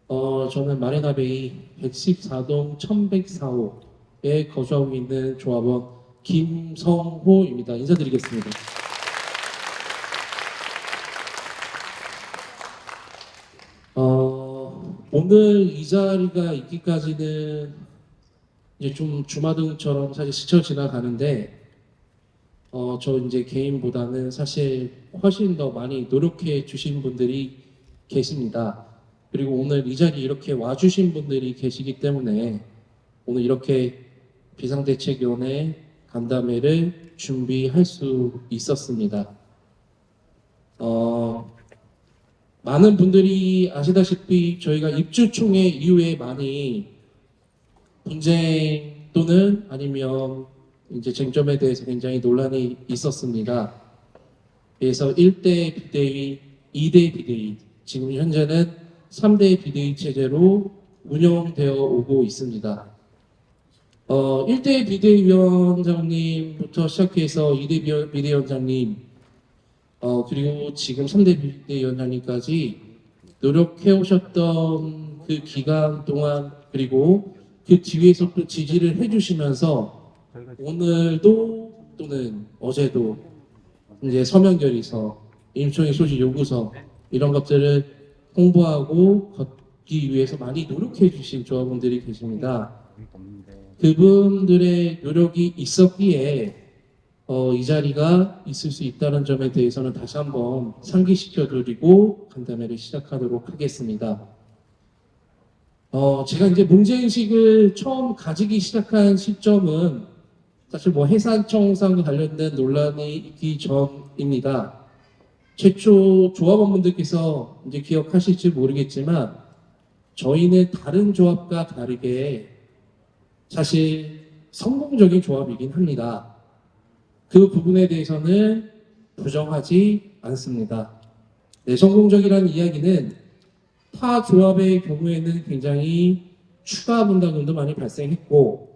저는 마리나베이 114동 1104호에 거주하고 있는 조합원 김성호입니다. 인사드리겠습니다. 오늘 이 자리가 있기까지는 이제 좀 주마등처럼 사실 스쳐 지나가는데, 저 이제 개인보다는 사실 훨씬 더 많이 노력해 주신 분들이 계십니다. 그리고 오늘 이 자리에 이렇게 와주신 분들이 계시기 때문에 오늘 이렇게 비상대책위원회 간담회를 준비할 수 있었습니다. 많은 분들이 아시다시피 저희가 입주총회 이후에 많이 분쟁 또는 아니면 이제 쟁점에 대해서 굉장히 논란이 있었습니다. 그래서 1대 비대위, 2대 비대위, 지금 현재는 3대 비대위 체제로 운영되어 오고 있습니다. 1대 비대위원장님부터 시작해서 2대 비대위원장님, 그리고 지금 3대 비대위원장님까지 노력해 오셨던 그 기간 동안, 그리고 그 뒤에서 또 지지를 해주시면서 오늘도 또는 어제도 이제 서명결의서, 임총회 소집 요구서 이런 것들을 홍보하고 걷기 위해서 많이 노력해 주신 조합원들이 계십니다. 그분들의 노력이 있었기에 이 자리가 있을 수 있다는 점에 대해서는 다시 한번 상기시켜드리고 간담회를 시작하도록 하겠습니다. 제가 이제 문제의식을 처음 가지기 시작한 시점은 사실 뭐 해산청산 관련된 논란이 있기 전입니다. 최초 조합원분들께서 이제 기억하실지 모르겠지만 저희는 다른 조합과 다르게 사실 성공적인 조합이긴 합니다. 그 부분에 대해서는 부정하지 않습니다. 네, 성공적이라는 이야기는 타 조합의 경우에는 굉장히 추가 분담금도 많이 발생했고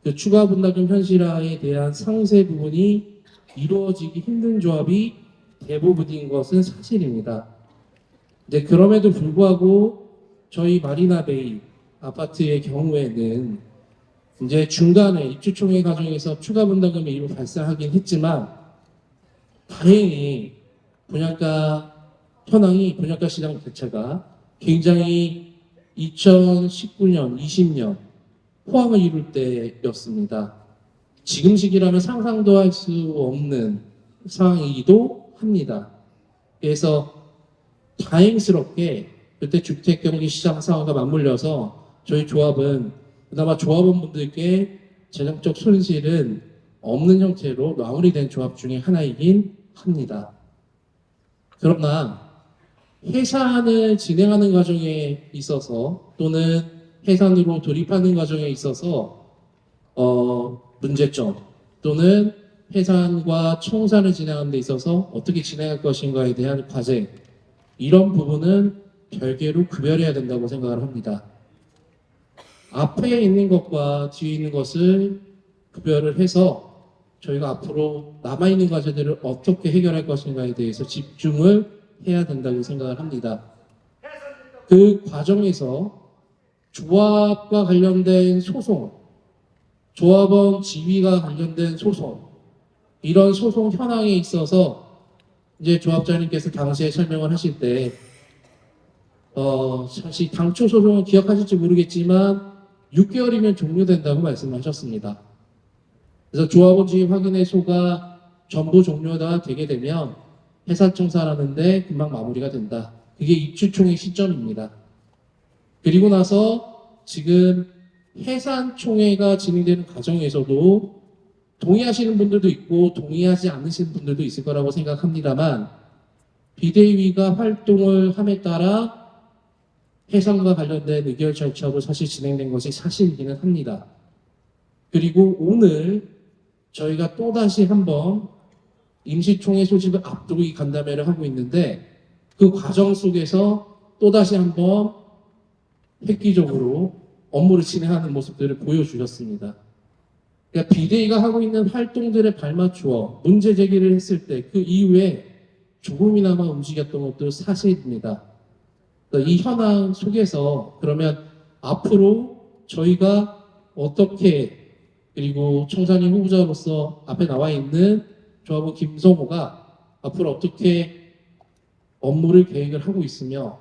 그 추가 분담금 현실화에 대한 상세 부분이 이루어지기 힘든 조합이 대부분인 것은 사실입니다. 이제 그럼에도 불구하고 저희 마리나베이 아파트의 경우에는 이제 중간에 입주총회 과정에서 추가 분담금이 일부 발생하긴 했지만 다행히 분양가 현황이 분양가 시장 자체가 굉장히 2019년, 20년 호황을 이룰 때였습니다. 지금 시기라면 상상도 할 수 없는 상황이기도 합니다. 그래서 다행스럽게 그때 주택경기시장 상황과 맞물려서 저희 조합은 그나마 조합원분들께 재정적 손실은 없는 형태로 마무리된 조합 중에 하나이긴 합니다. 그러나 해산을 진행하는 과정에 있어서 또는 해산으로 돌입하는 과정에 있어서 문제점 또는 해산과 청산을 진행하는 데 있어서 어떻게 진행할 것인가에 대한 과제, 이런 부분은 별개로 구별해야 된다고 생각을 합니다. 앞에 있는 것과 뒤에 있는 것을 구별을 해서 저희가 앞으로 남아있는 과제들을 어떻게 해결할 것인가에 대해서 집중을 해야 된다고 생각을 합니다. 그 과정에서 조합과 관련된 소송, 조합원 지위가 관련된 소송, 이런 소송 현황에 있어서 이제 조합장님께서 당시에 설명을 하실 때 사실 당초 소송은 기억하실지 모르겠지만 6개월이면 종료된다고 말씀하셨습니다. 그래서 조합원 지위 확인의소가 전부 종료가 되게 되면 해산청산하는데 금방 마무리가 된다. 그게 입주총회 시점입니다. 그리고 나서 지금 해산총회가 진행되는 과정에서도 동의하시는 분들도 있고 동의하지 않으시는 분들도 있을 거라고 생각합니다만 비대위가 활동을 함에 따라 해산과 관련된 의결 절차로 사실 진행된 것이 사실이기는 합니다. 그리고 오늘 저희가 또다시 한번 임시총회 소집을 앞두고 이 간담회를 하고 있는데 그 과정 속에서 또다시 한번 획기적으로 업무를 진행하는 모습들을 보여주셨습니다. 그러니까 비대위가 하고 있는 활동들에 발맞추어 문제 제기를 했을 때 그 이후에 조금이나마 움직였던 것도 사실입니다. 이 현황 속에서 그러면 앞으로 저희가 어떻게 그리고 청산인 후보자로서 앞에 나와 있는 조합원 김성호가 앞으로 어떻게 업무를 계획을 하고 있으며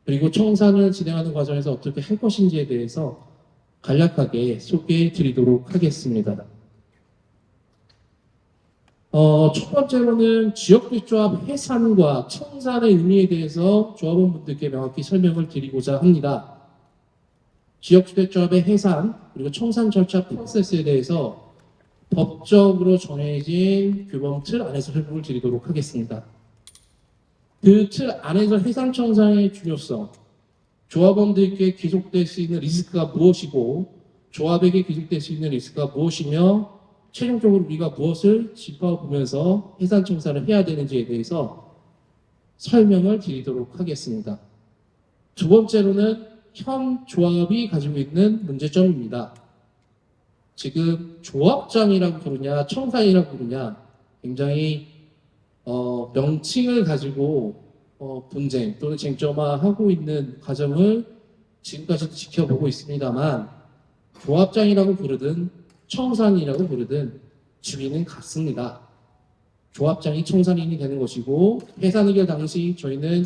그리고 청산을 진행하는 과정에서 어떻게 할 것인지에 대해서 간략하게 소개해 드리도록 하겠습니다. 첫 번째로는 지역주택조합 해산과 청산의 의미에 대해서 조합원분들께 명확히 설명을 드리고자 합니다. 지역주택조합의 해산 그리고 청산 절차 프로세스에 대해서 법적으로 정해진 규범 틀 안에서 설명을 드리도록 하겠습니다. 그 틀 안에서 해산 청산의 중요성, 조합원들께 귀속될 수 있는 리스크가 무엇이고 조합에게 귀속될 수 있는 리스크가 무엇이며 최종적으로 우리가 무엇을 짚어보면서 해산 청산을 해야 되는지에 대해서 설명을 드리도록 하겠습니다. 두 번째로는 현 조합이 가지고 있는 문제점입니다. 지금 조합장이라고 부르냐 청산이라고 부르냐 굉장히 명칭을 가지고 분쟁 또는 쟁점화하고 있는 과정을 지금까지도 지켜보고 있습니다만 조합장이라고 부르든 청산이라고 부르든 주의는 같습니다. 조합장이 청산인이 되는 것이고 해산 의결 당시 저희는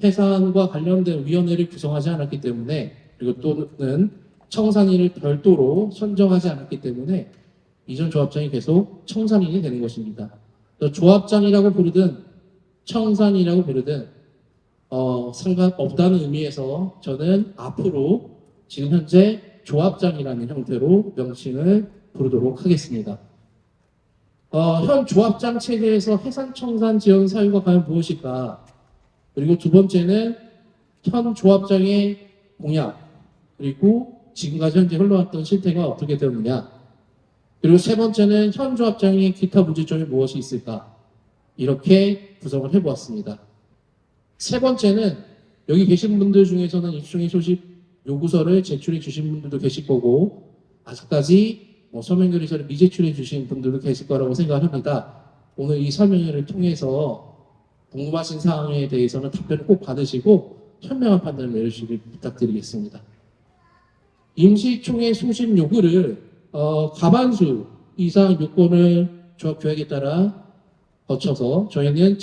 해산과 관련된 위원회를 구성하지 않았기 때문에 그리고 또는 청산인을 별도로 선정하지 않았기 때문에 이전 조합장이 계속 청산인이 되는 것입니다. 조합장이라고 부르든 청산이라고 부르든 상관없다는 의미에서 저는 앞으로 지금 현재 조합장이라는 형태로 명칭을 부르도록 하겠습니다. 현 조합장 체계에서 해산 청산 지원 사유가 과연 무엇일까? 그리고 두 번째는 현 조합장의 공약 그리고 지금까지 현재 흘러왔던 실태가 어떻게 되었느냐? 그리고 세 번째는 현 조합장의 기타 문제점이 무엇이 있을까? 이렇게 구성을 해보았습니다. 세 번째는 여기 계신 분들 중에서는 입주청의 소집 요구서를 제출해 주신 분들도 계실 거고 아직까지 서명결의서를 미제출해 주신 분들도 계실 거라고 생각합니다. 오늘 이 설명회를 통해서 궁금하신 사항에 대해서는 답변을 꼭 받으시고 현명한 판단을 내려주시길 부탁드리겠습니다. 임시총회 소집 요구를 과반수 이상 요건을 조합 규약에 따라 거쳐서 저희는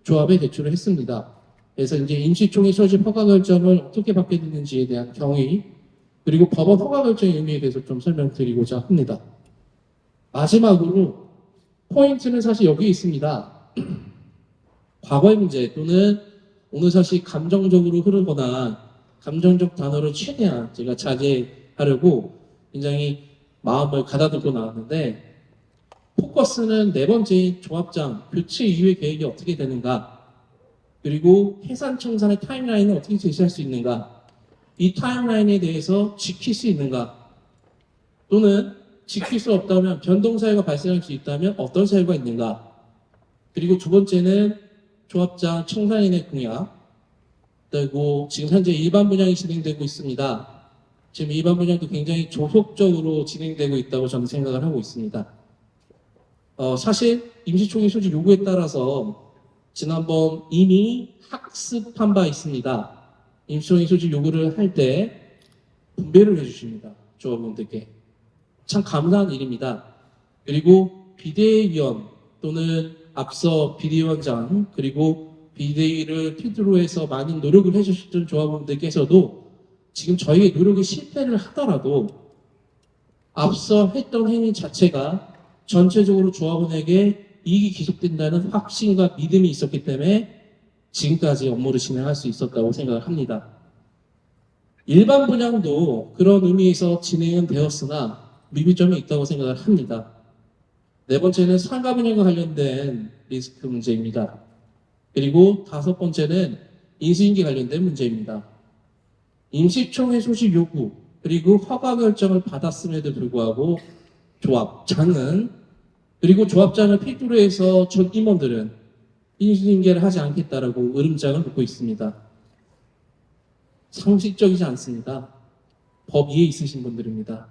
조합에 제출을 했습니다. 그래서 이제 임시총회 소집 허가 결정을 어떻게 받게 되는지에 대한 경위 그리고 법원 허가 결정의 의미에 대해서 좀 설명드리고자 합니다. 마지막으로 포인트는 사실 여기 있습니다. 과거의 문제 또는 오늘 사실 감정적으로 흐르거나 감정적 단어를 최대한 제가 자제하려고 굉장히 마음을 가다듬고 나왔는데 포커스는 네 번째인 조합장 교체 이후의 계획이 어떻게 되는가 그리고 해산 청산의 타임라인을 어떻게 제시할 수 있는가 이 타임라인에 대해서 지킬 수 있는가 또는 지킬 수 없다면 변동사유가 발생할 수 있다면 어떤 사유가 있는가 그리고 두 번째는 조합장 청산인의 공약 그리고 지금 현재 일반 분양이 진행되고 있습니다. 지금 일반 분양도 굉장히 조속적으로 진행되고 있다고 저는 생각을 하고 있습니다. 사실 임시총회 소집 요구에 따라서 지난번 이미 학습한 바 있습니다. 임시총회 소집 요구를 할 때 분배를 해주십니다. 조합원들께. 참 감사한 일입니다. 그리고 비대위원 또는 앞서 비대위원장 그리고 비대위를 필두로 해서 많은 노력을 해주셨던 조합원들께서도 지금 저희의 노력이 실패를 하더라도 앞서 했던 행위 자체가 전체적으로 조합원에게 이익이 기속된다는 확신과 믿음이 있었기 때문에 지금까지 업무를 진행할 수 있었다고 생각을 합니다. 일반 분양도 그런 의미에서 진행은 되었으나 미비점이 있다고 생각을 합니다. 네 번째는 상가 분양과 관련된 리스크 문제입니다. 그리고 다섯 번째는 인수인계 관련된 문제입니다. 임시총회 소집 요구 그리고 허가 결정을 받았음에도 불구하고 조합장은 그리고 조합장을 필두로 해서 전 임원들은 인수인계를 하지 않겠다라고 으름장을 놓고 있습니다. 상식적이지 않습니다. 법 이해 있으신 분들입니다.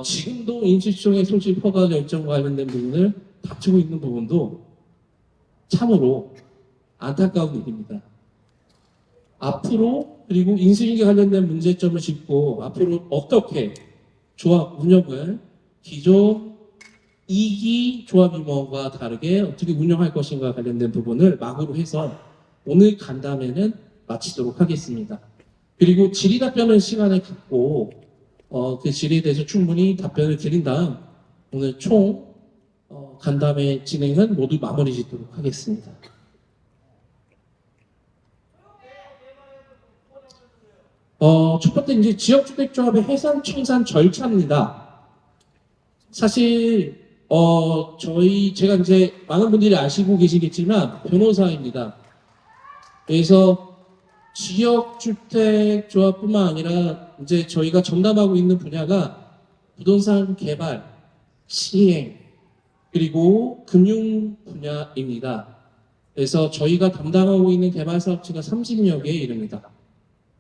지금도 임시총회 소집 허가 결정과 관련된 부분을 다투고 있는 부분도 참으로 안타까운 일입니다. 앞으로 그리고 인수인계 관련된 문제점을 짚고 앞으로 어떻게 조합 운영을 기존 2기 조합 임원과 다르게 어떻게 운영할 것인가 관련된 부분을 막으로 해서 오늘 간담회는 마치도록 하겠습니다. 그리고 질의 답변을 시간을 갖고 그 질의에 대해서 충분히 답변을 드린 다음 오늘 총 간담회 진행은 모두 마무리 짓도록 하겠습니다. 첫 번째 이제 지역주택조합의 해산 청산 절차입니다. 사실 제가 이제 많은 분들이 아시고 계시겠지만 변호사입니다. 그래서 지역주택조합뿐만 아니라 이제 저희가 전담하고 있는 분야가 부동산 개발, 시행, 그리고 금융 분야입니다. 그래서 저희가 담당하고 있는 개발 사업체가 30여 개에 이릅니다.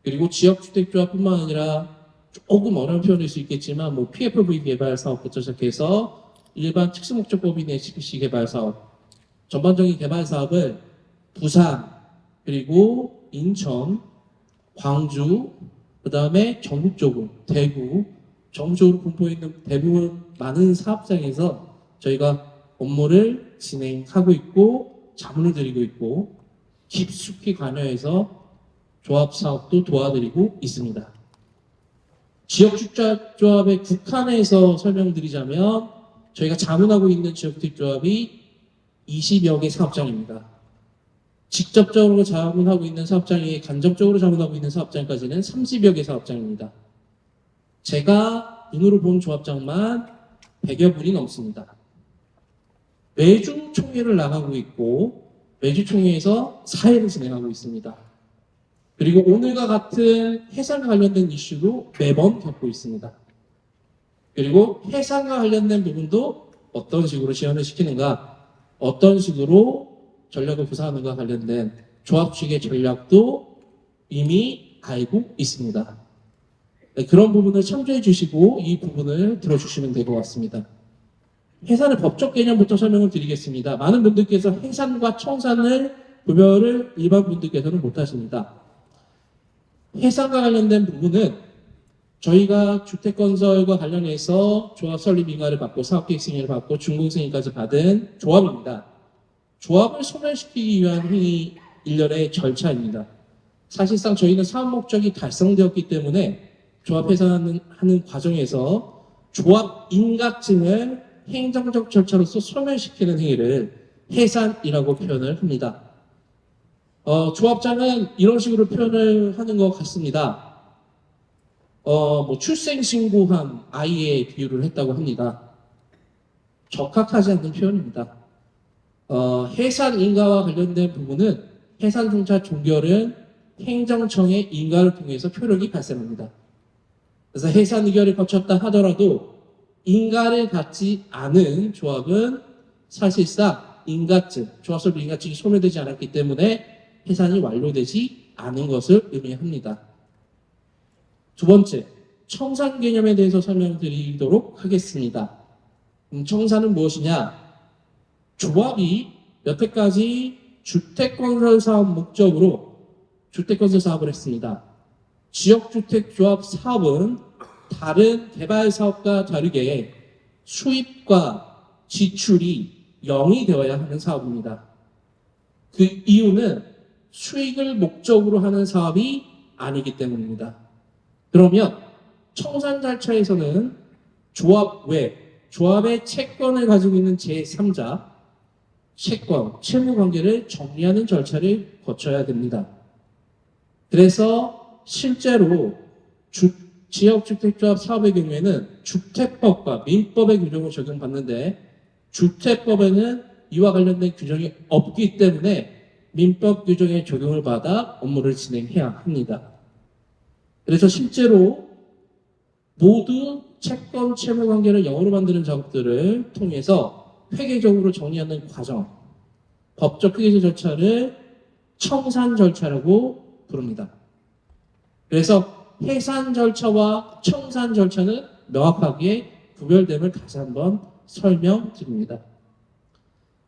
그리고 지역주택조합뿐만 아니라 조금 어려운 표현일 수 있겠지만 뭐 PFV 개발 사업부터 시작해서 일반 특수목적법인 HPC 개발 사업, 전반적인 개발 사업을 부산, 그리고 인천, 광주, 그 다음에 전국적으로 대구, 전국적으로 분포해 있는 대부분 많은 사업장에서 저희가 업무를 진행하고 있고 자문을 드리고 있고 깊숙이 관여해서 조합 사업도 도와드리고 있습니다. 지역주택조합의 국한에서 설명드리자면 저희가 자문하고 있는 지역주택조합이 20여 개 사업장입니다. 직접적으로 자문하고 있는 사업장이 간접적으로 자문하고 있는 사업장까지는 30여 개 사업장입니다. 제가 눈으로 본 조합장만 100여 분이 넘습니다. 매주 총회를 나가고 있고 매주 총회에서 사회를 진행하고 있습니다. 그리고 오늘과 같은 해상과 관련된 이슈도 매번 겪고 있습니다. 그리고 해상과 관련된 부분도 어떤 식으로 지원을 시키는가, 어떤 식으로 전략을 구사하는가 관련된 조합 측의 전략도 이미 알고 있습니다. 네, 그런 부분을 참조해 주시고 이 부분을 들어주시면 될 것 같습니다. 해산의 법적 개념부터 설명을 드리겠습니다. 많은 분들께서 해산과 청산을 구별을 일반 분들께서는 못하십니다. 해산과 관련된 부분은 저희가 주택건설과 관련해서 조합 설립 인가를 받고 사업계획 승인을 받고 준공 승인까지 받은 조합입니다. 조합을 소멸시키기 위한 행위 일련의 절차입니다. 사실상 저희는 사업 목적이 달성되었기 때문에 조합 해산하는 과정에서 조합 인가증을 행정적 절차로서 소멸시키는 행위를 해산이라고 표현을 합니다. 조합장은 이런 식으로 표현을 하는 것 같습니다. 출생신고한 아이의 비유를 했다고 합니다. 적합하지 않는 표현입니다. 해산 인가와 관련된 부분은 해산 종차 종결은 행정청의 인가를 통해서 표력이 발생합니다. 그래서 해산 의결을 거쳤다 하더라도 인가를 받지 않은 조합은 사실상 인가증, 조합설립 인가증이 소멸되지 않았기 때문에 해산이 완료되지 않은 것을 의미합니다. 두 번째, 청산 개념에 대해서 설명드리도록 하겠습니다. 청산은 무엇이냐? 조합이 여태까지 주택건설 사업 목적으로 주택건설 사업을 했습니다. 지역주택조합 사업은 다른 개발 사업과 다르게 수입과 지출이 0이 되어야 하는 사업입니다. 그 이유는 수익을 목적으로 하는 사업이 아니기 때문입니다. 그러면 청산 절차에서는 조합 외, 조합의 채권을 가지고 있는 제3자, 채권, 채무 관계를 정리하는 절차를 거쳐야 됩니다. 그래서 실제로 지역주택조합 사업의 경우에는 주택법과 민법의 규정을 적용받는데 주택법에는 이와 관련된 규정이 없기 때문에 민법 규정의 적용을 받아 업무를 진행해야 합니다. 그래서 실제로 모두 채권, 채무 관계를 0으로 만드는 작업들을 통해서 회계적으로 정리하는 과정, 법적 회계 절차를 청산 절차라고 부릅니다. 그래서 해산 절차와 청산 절차는 명확하게 구별됨을 다시 한번 설명드립니다.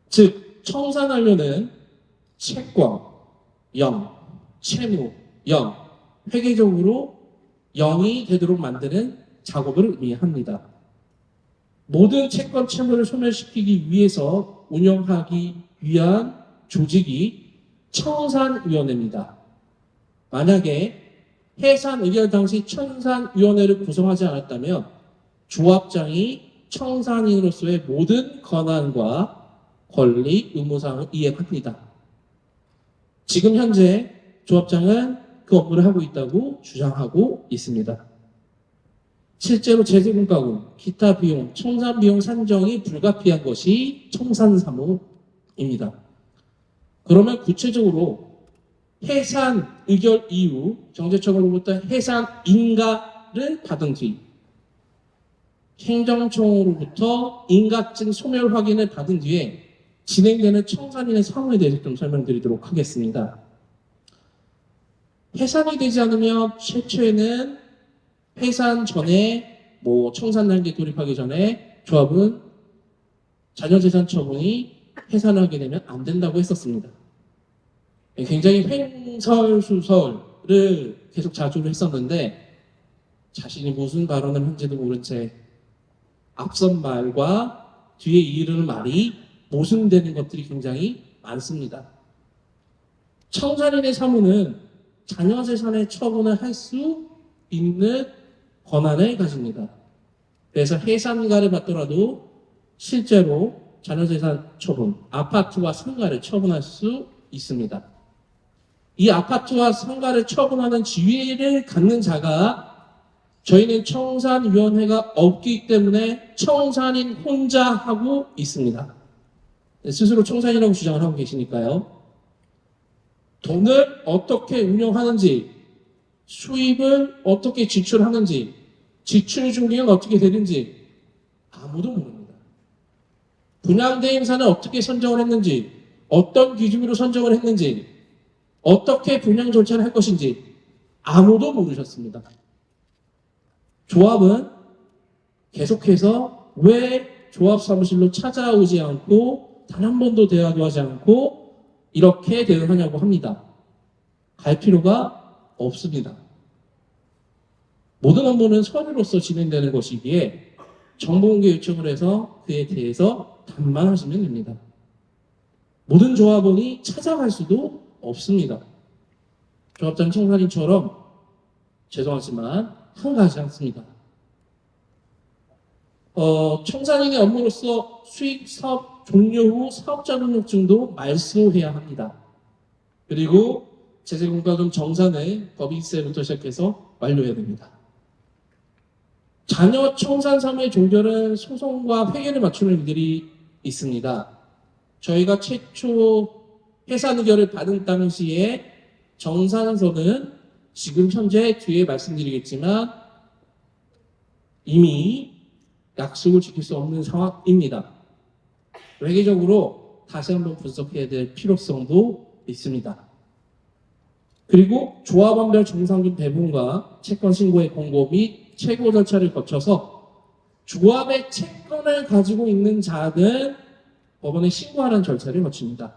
즉, 청산하려는 채권, 채무, 0, 회계적으로 0이 되도록 만드는 작업을 의미합니다. 모든 채권 채무를 소멸시키기 위해서 운영하기 위한 조직이 청산위원회입니다. 만약에 해산 의결 당시 청산위원회를 구성하지 않았다면 조합장이 청산인으로서의 모든 권한과 권리, 의무사항을 이행합니다. 지금 현재 조합장은 그 업무를 하고 있다고 주장하고 있습니다. 실제로 제재분과금, 기타 비용, 청산 비용 산정이 불가피한 것이 청산사무입니다. 그러면 구체적으로 해산 의결 이후 정제처벌로부터 해산 인가를 받은 뒤 행정청으로부터 인가증 소멸 확인을 받은 뒤에 진행되는 청산인의 사무에 대해서 좀 설명드리도록 하겠습니다. 해산이 되지 않으면 최초에는 해산 전에 청산 단계 돌입하기 전에 조합은 자녀재산 처분이 해산하게 되면 안 된다고 했었습니다. 굉장히 횡설수설을 계속 자주를 했었는데 자신이 무슨 발언을 한지도 모른 채 앞선 말과 뒤에 이르는 말이 모순되는 것들이 굉장히 많습니다. 청산인의 사무는 자녀재산의 처분을 할 수 있는 권한을 가집니다. 그래서 해산가를 받더라도 실제로 자녀재산 처분, 아파트와 상가를 처분할 수 있습니다. 이 아파트와 상가를 처분하는 지위를 갖는 자가 저희는 청산위원회가 없기 때문에 청산인 혼자 하고 있습니다. 스스로 청산이라고 주장을 하고 계시니까요. 돈을 어떻게 운영하는지, 수입을 어떻게 지출하는지, 지출 중개는 어떻게 되는지 아무도 모릅니다. 분양대행사는 어떻게 선정을 했는지, 어떤 기준으로 선정을 했는지, 어떻게 분양 절차를 할 것인지 아무도 모르셨습니다. 조합은 계속해서 왜 조합 사무실로 찾아오지 않고 단 한 번도 대화도 하지 않고 이렇게 대응하냐고 합니다. 갈 필요가 없습니다. 모든 업무는 서류로서 진행되는 것이기에 정보공개 요청을 해서 그에 대해서 답만 하시면 됩니다. 모든 조합원이 찾아갈 수도 없습니다. 조합장 청산인처럼 죄송하지만 한가하지 않습니다. 청산인의 업무로서 수익 사업 종료 후 사업자 등록증도 말소해야 합니다. 그리고 제재공과금 정산을 법인세부터 시작해서 완료해야 됩니다. 자녀 청산 사무의 종결은 소송과 회계를 맞추는 일들이 있습니다. 저희가 최초 해산 의결을 받은 당시에 정산서는 지금 현재 뒤에 말씀드리겠지만 이미 약속을 지킬 수 없는 상황입니다. 회계적으로 다시 한번 분석해야 될 필요성도 있습니다. 그리고 조합원별 정상금 배분과 채권 신고의 공고 및 최고 절차를 거쳐서 조합의 채권을 가지고 있는 자는 법원에 신고하는 절차를 거칩니다.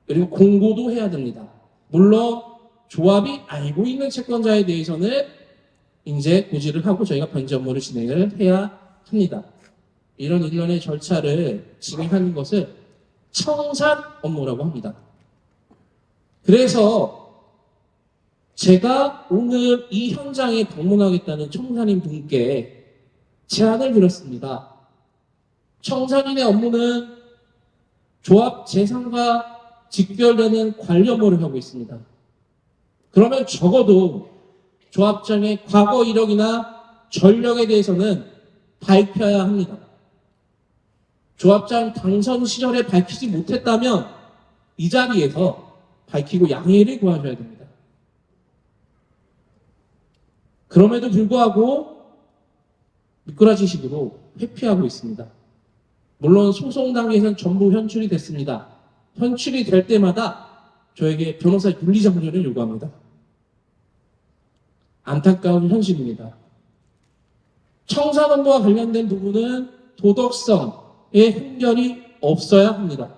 그리고 공고도 해야 됩니다. 물론 조합이 알고 있는 채권자에 대해서는 이제 고지를 하고 저희가 변제 업무를 진행을 해야 합니다. 이런 일련의 절차를 진행하는 것을 청산 업무라고 합니다. 그래서 제가 오늘 이 현장에 방문하겠다는 청산인 분께 제안을 드렸습니다. 청산인의 업무는 조합 재산과 직결되는 관리 업무를 하고 있습니다. 그러면 적어도 조합장의 과거 이력이나 전력에 대해서는 밝혀야 합니다. 조합장 당선 시절에 밝히지 못했다면 이 자리에서 밝히고 양해를 구하셔야 됩니다. 그럼에도 불구하고 미꾸라지식으로 회피하고 있습니다. 물론 소송 단계에서는 전부 현출이 됐습니다. 현출이 될 때마다 저에게 변호사 윤리장려를 요구합니다. 안타까운 현실입니다. 청산 업무와 관련된 부분은 도덕성의 흠결이 없어야 합니다.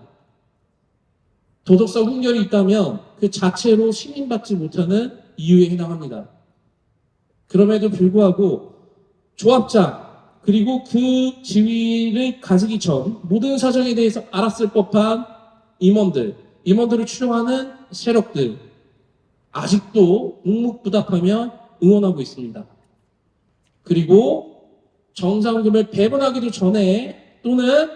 도덕성 흠결이 있다면 그 자체로 승인받지 못하는 이유에 해당합니다. 그럼에도 불구하고 조합장 그리고 그 지위를 가지기 전 모든 사정에 대해서 알았을 법한 임원들을 추종하는 세력들 아직도 묵묵부답하며 응원하고 있습니다. 그리고 정상금을 배분하기도 전에 또는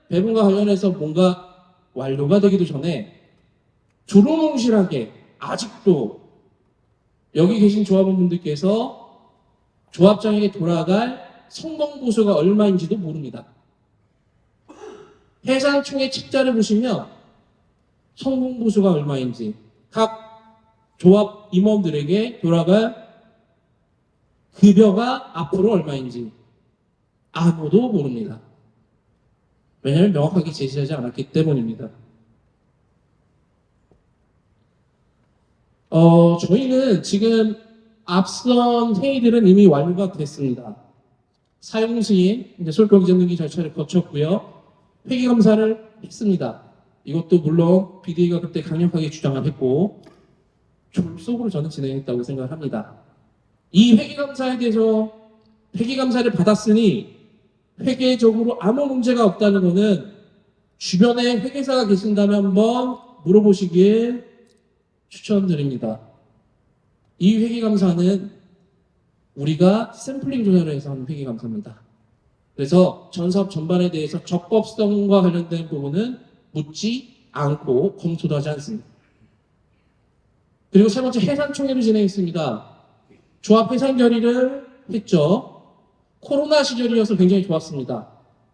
배분과 관련해서 뭔가 완료가 되기도 전에 두루뭉실하게 아직도 여기 계신 조합원분들께서 조합장에게 돌아갈 성공보수가 얼마인지도 모릅니다. 해상총회 책자를 보시면 성공보수가 얼마인지 각 조합 임원들에게 돌아갈 급여가 앞으로 얼마인지 아무도 모릅니다. 왜냐하면 명확하게 제시하지 않았기 때문입니다. 저희는 지금 앞선 회의들은 이미 완료가 됐습니다. 사용시인 솔격이전 등기 절차를 거쳤고요. 회계감사를 했습니다. 이것도 물론 BDA가 그때 강력하게 주장을 했고 졸속으로 저는 진행했다고 생각을 합니다. 이 회계감사에 대해서 회계감사를 받았으니 회계적으로 아무 문제가 없다는 것은 주변에 회계사가 계신다면 한번 물어보시길 추천드립니다. 이 회계감사는 우리가 샘플링 조사를 해서 하는 회계감사입니다. 그래서 전사업 전반에 대해서 적법성과 관련된 부분은 묻지 않고 검토도 하지 않습니다. 그리고 세 번째 해산총회를 진행했습니다. 조합 해산 결의를 했죠. 코로나 시절이어서 굉장히 좋았습니다.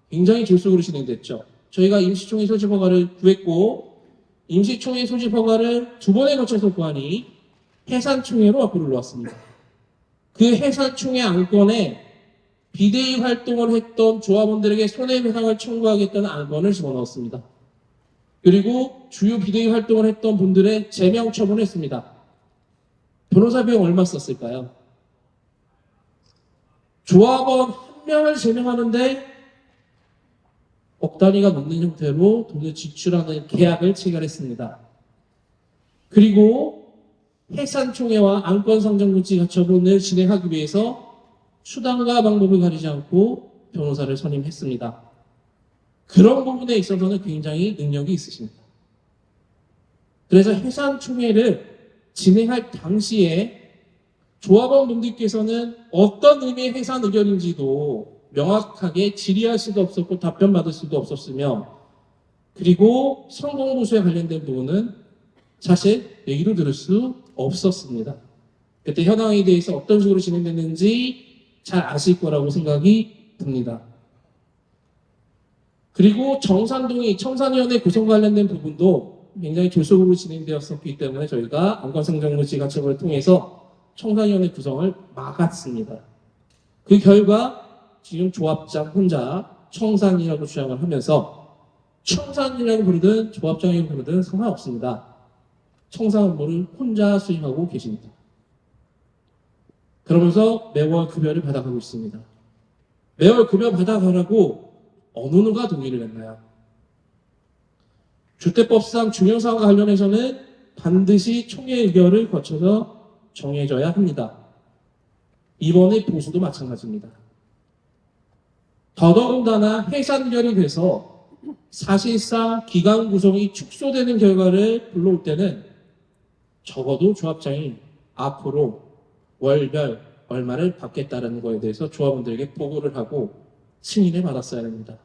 굉장히 졸속으로 진행됐죠. 저희가 임시총회 소집 허가를 구했고 임시총회 소집 허가를 2번에 거쳐서 구하니 해산총회로 앞으로 올라왔습니다. 그 해산총회 안건에 비대위 활동을 했던 조합원들에게 손해배상을 청구하겠다는 안건을 집어넣었습니다. 그리고 주요 비대위 활동을 했던 분들의 제명 처분을 했습니다. 변호사 비용 얼마 썼을까요? 조합원 한 명을 제명하는데 억 단위가 넘는 형태로 돈을 지출하는 계약을 체결했습니다. 그리고 해산총회와 안건상정물질 가처분을 진행하기 위해서 수단과 방법을 가리지 않고 변호사를 선임했습니다. 그런 부분에 있어서는 굉장히 능력이 있으십니다. 그래서 해산총회를 진행할 당시에 조합원분들께서는 어떤 의미의 해산 의견인지도 명확하게 질의할 수도 없었고 답변받을 수도 없었으며 그리고 성공보수에 관련된 부분은 사실 얘기도 들을 수 없었습니다. 그때 현황에 대해서 어떤 식으로 진행됐는지 잘 아실 거라고 생각이 듭니다. 그리고 정산동의 청산위원회 구성 관련된 부분도 굉장히 졸속으로 진행되었었기 때문에 저희가 안건상정물질 가처분을 통해서 청산위원회 구성을 막았습니다. 그 결과 지금 조합장 혼자 청산이라고 주장을 하면서 청산이라고 부르든 조합장이라고 부르든 상관없습니다. 청산 업무를 혼자 수행하고 계십니다. 그러면서 매월 급여를 받아가고 있습니다. 매월 급여 받아가라고 어느 누가 동의를 했나요? 주택법상 중요사항과 관련해서는 반드시 총회 의결을 거쳐서 정해져야 합니다. 이번에 보수도 마찬가지입니다. 더더군다나 해산결이 돼서 사실상 기간 구성이 축소되는 결과를 불러올 때는 적어도 조합장이 앞으로 월별 얼마를 받겠다는 거에 대해서 조합원들에게 보고를 하고 승인을 받았어야 합니다.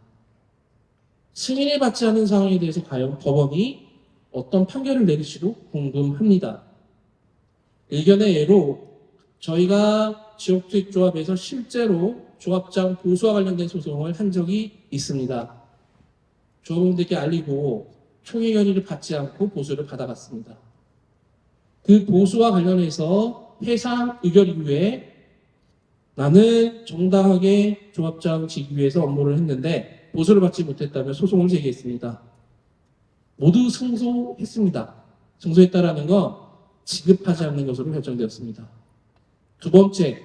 승인을 받지 않은 상황에 대해서 과연 법원이 어떤 판결을 내릴지도 궁금합니다. 일견의 예로 저희가 지역주택조합에서 실제로 조합장 보수와 관련된 소송을 한 적이 있습니다. 조합원들께 알리고 총회 결의를 받지 않고 보수를 받아갔습니다. 그 보수와 관련해서 해상 의결 이후에 나는 정당하게 조합장 지기 위해서 업무를 했는데 보수를 받지 못했다며 소송을 제기했습니다. 모두 승소했습니다. 승소했다라는 건 지급하지 않는 것으로 결정되었습니다. 두 번째,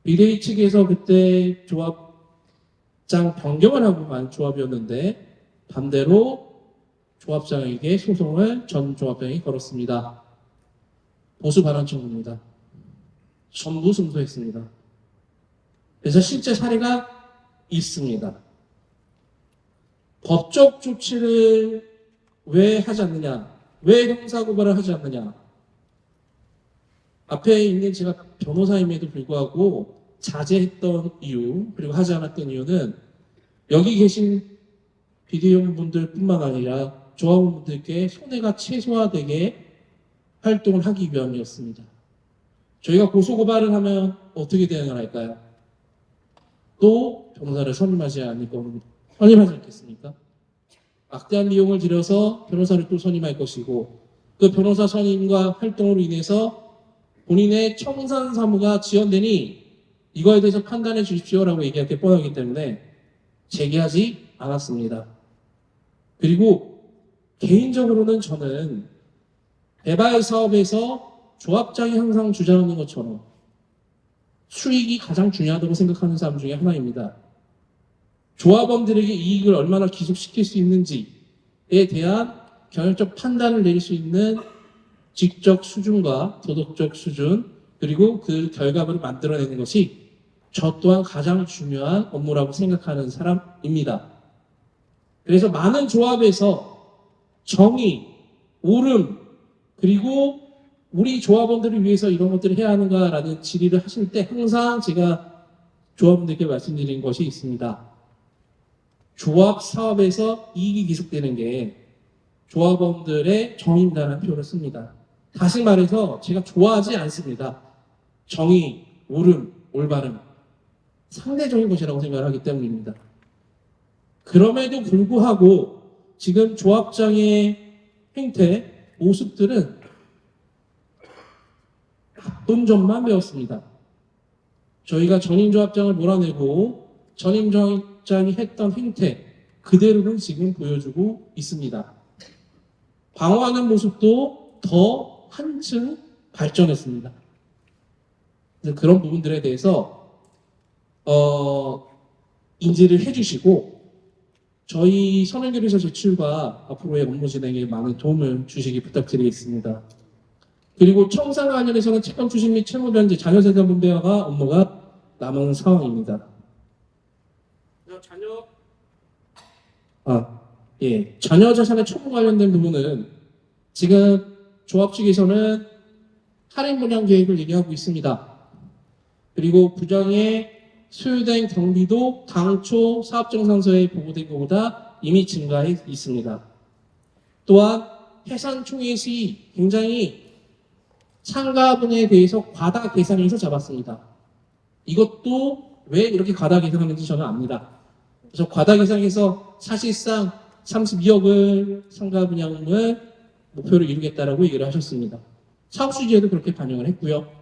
비대위 측에서 그때 조합장 변경을 하고 간 조합이었는데 반대로 조합장에게 소송을 전 조합장이 걸었습니다. 보수 발언 청구입니다. 전부 승소했습니다. 그래서 실제 사례가 있습니다. 법적 조치를 왜 하지 않느냐? 왜 형사고발을 하지 않느냐? 앞에 있는 제가 변호사임에도 불구하고 자제했던 이유, 그리고 하지 않았던 이유는 여기 계신 비대위원분들 뿐만 아니라 조합원분들께 손해가 최소화되게 활동을 하기 위함이었습니다. 저희가 고소고발을 하면 어떻게 대응을 할까요? 또 변호사를 선임하지 않겠습니까? 막대한 비용을 들여서 변호사를 또 선임할 것이고 그 변호사 선임과 활동으로 인해서 본인의 청산 사무가 지연되니 이거에 대해서 판단해 주십시오라고 얘기할 게 뻔하기 때문에 제기하지 않았습니다. 그리고 개인적으로는 저는 개발 사업에서 조합장이 항상 주장하는 것처럼 수익이 가장 중요하다고 생각하는 사람 중에 하나입니다. 조합원들에게 이익을 얼마나 기속시킬 수 있는지에 대한 경영적 판단을 내릴 수 있는 직적 수준과 도덕적 수준 그리고 그 결과물을 만들어내는 것이 저 또한 가장 중요한 업무라고 생각하는 사람입니다. 그래서 많은 조합에서 정의, 옳음 그리고 우리 조합원들을 위해서 이런 것들을 해야 하는가라는 질의를 하실 때 항상 제가 조합원들께 말씀드린 것이 있습니다. 조합 사업에서 이익이 기속되는 게 조합원들의 정의입니다라는 표현을 씁니다. 다시 말해서 제가 좋아하지 않습니다. 정의, 옳음, 올바름 상대적인 것이라고 생각을 하기 때문입니다. 그럼에도 불구하고 지금 조합장의 행태, 모습들은 나쁜 점만 배웠습니다. 저희가 전임조합장을 몰아내고 전임조합장이 했던 행태 그대로는 지금 보여주고 있습니다. 방어하는 모습도 더 한층 발전했습니다. 그런 부분들에 대해서 인지를 해주시고 저희 선행교류서 제출과 앞으로의 업무 진행에 많은 도움을 주시기 부탁드리겠습니다. 그리고 청산 관련해서는 채권 추심 및 채무 변제, 자녀재산 분배화가 업무가 남은 상황입니다. 자녀 재산의 처분 관련된 부분은 지금 조합 측에서는 할인 분양 계획을 얘기하고 있습니다. 그리고 부정에 소요된 경비도 당초 사업정상서에 보고된 것보다 이미 증가해 있습니다. 또한 해산 총액 시 굉장히 상가분에 대해서 과다 계산해서 잡았습니다. 이것도 왜 이렇게 과다 계산하는지 저는 압니다. 그래서 과다 계산해서 사실상 32억을 상가 분양을 목표로 이루겠다라고 얘기를 하셨습니다. 사업수지에도 그렇게 반영을 했고요.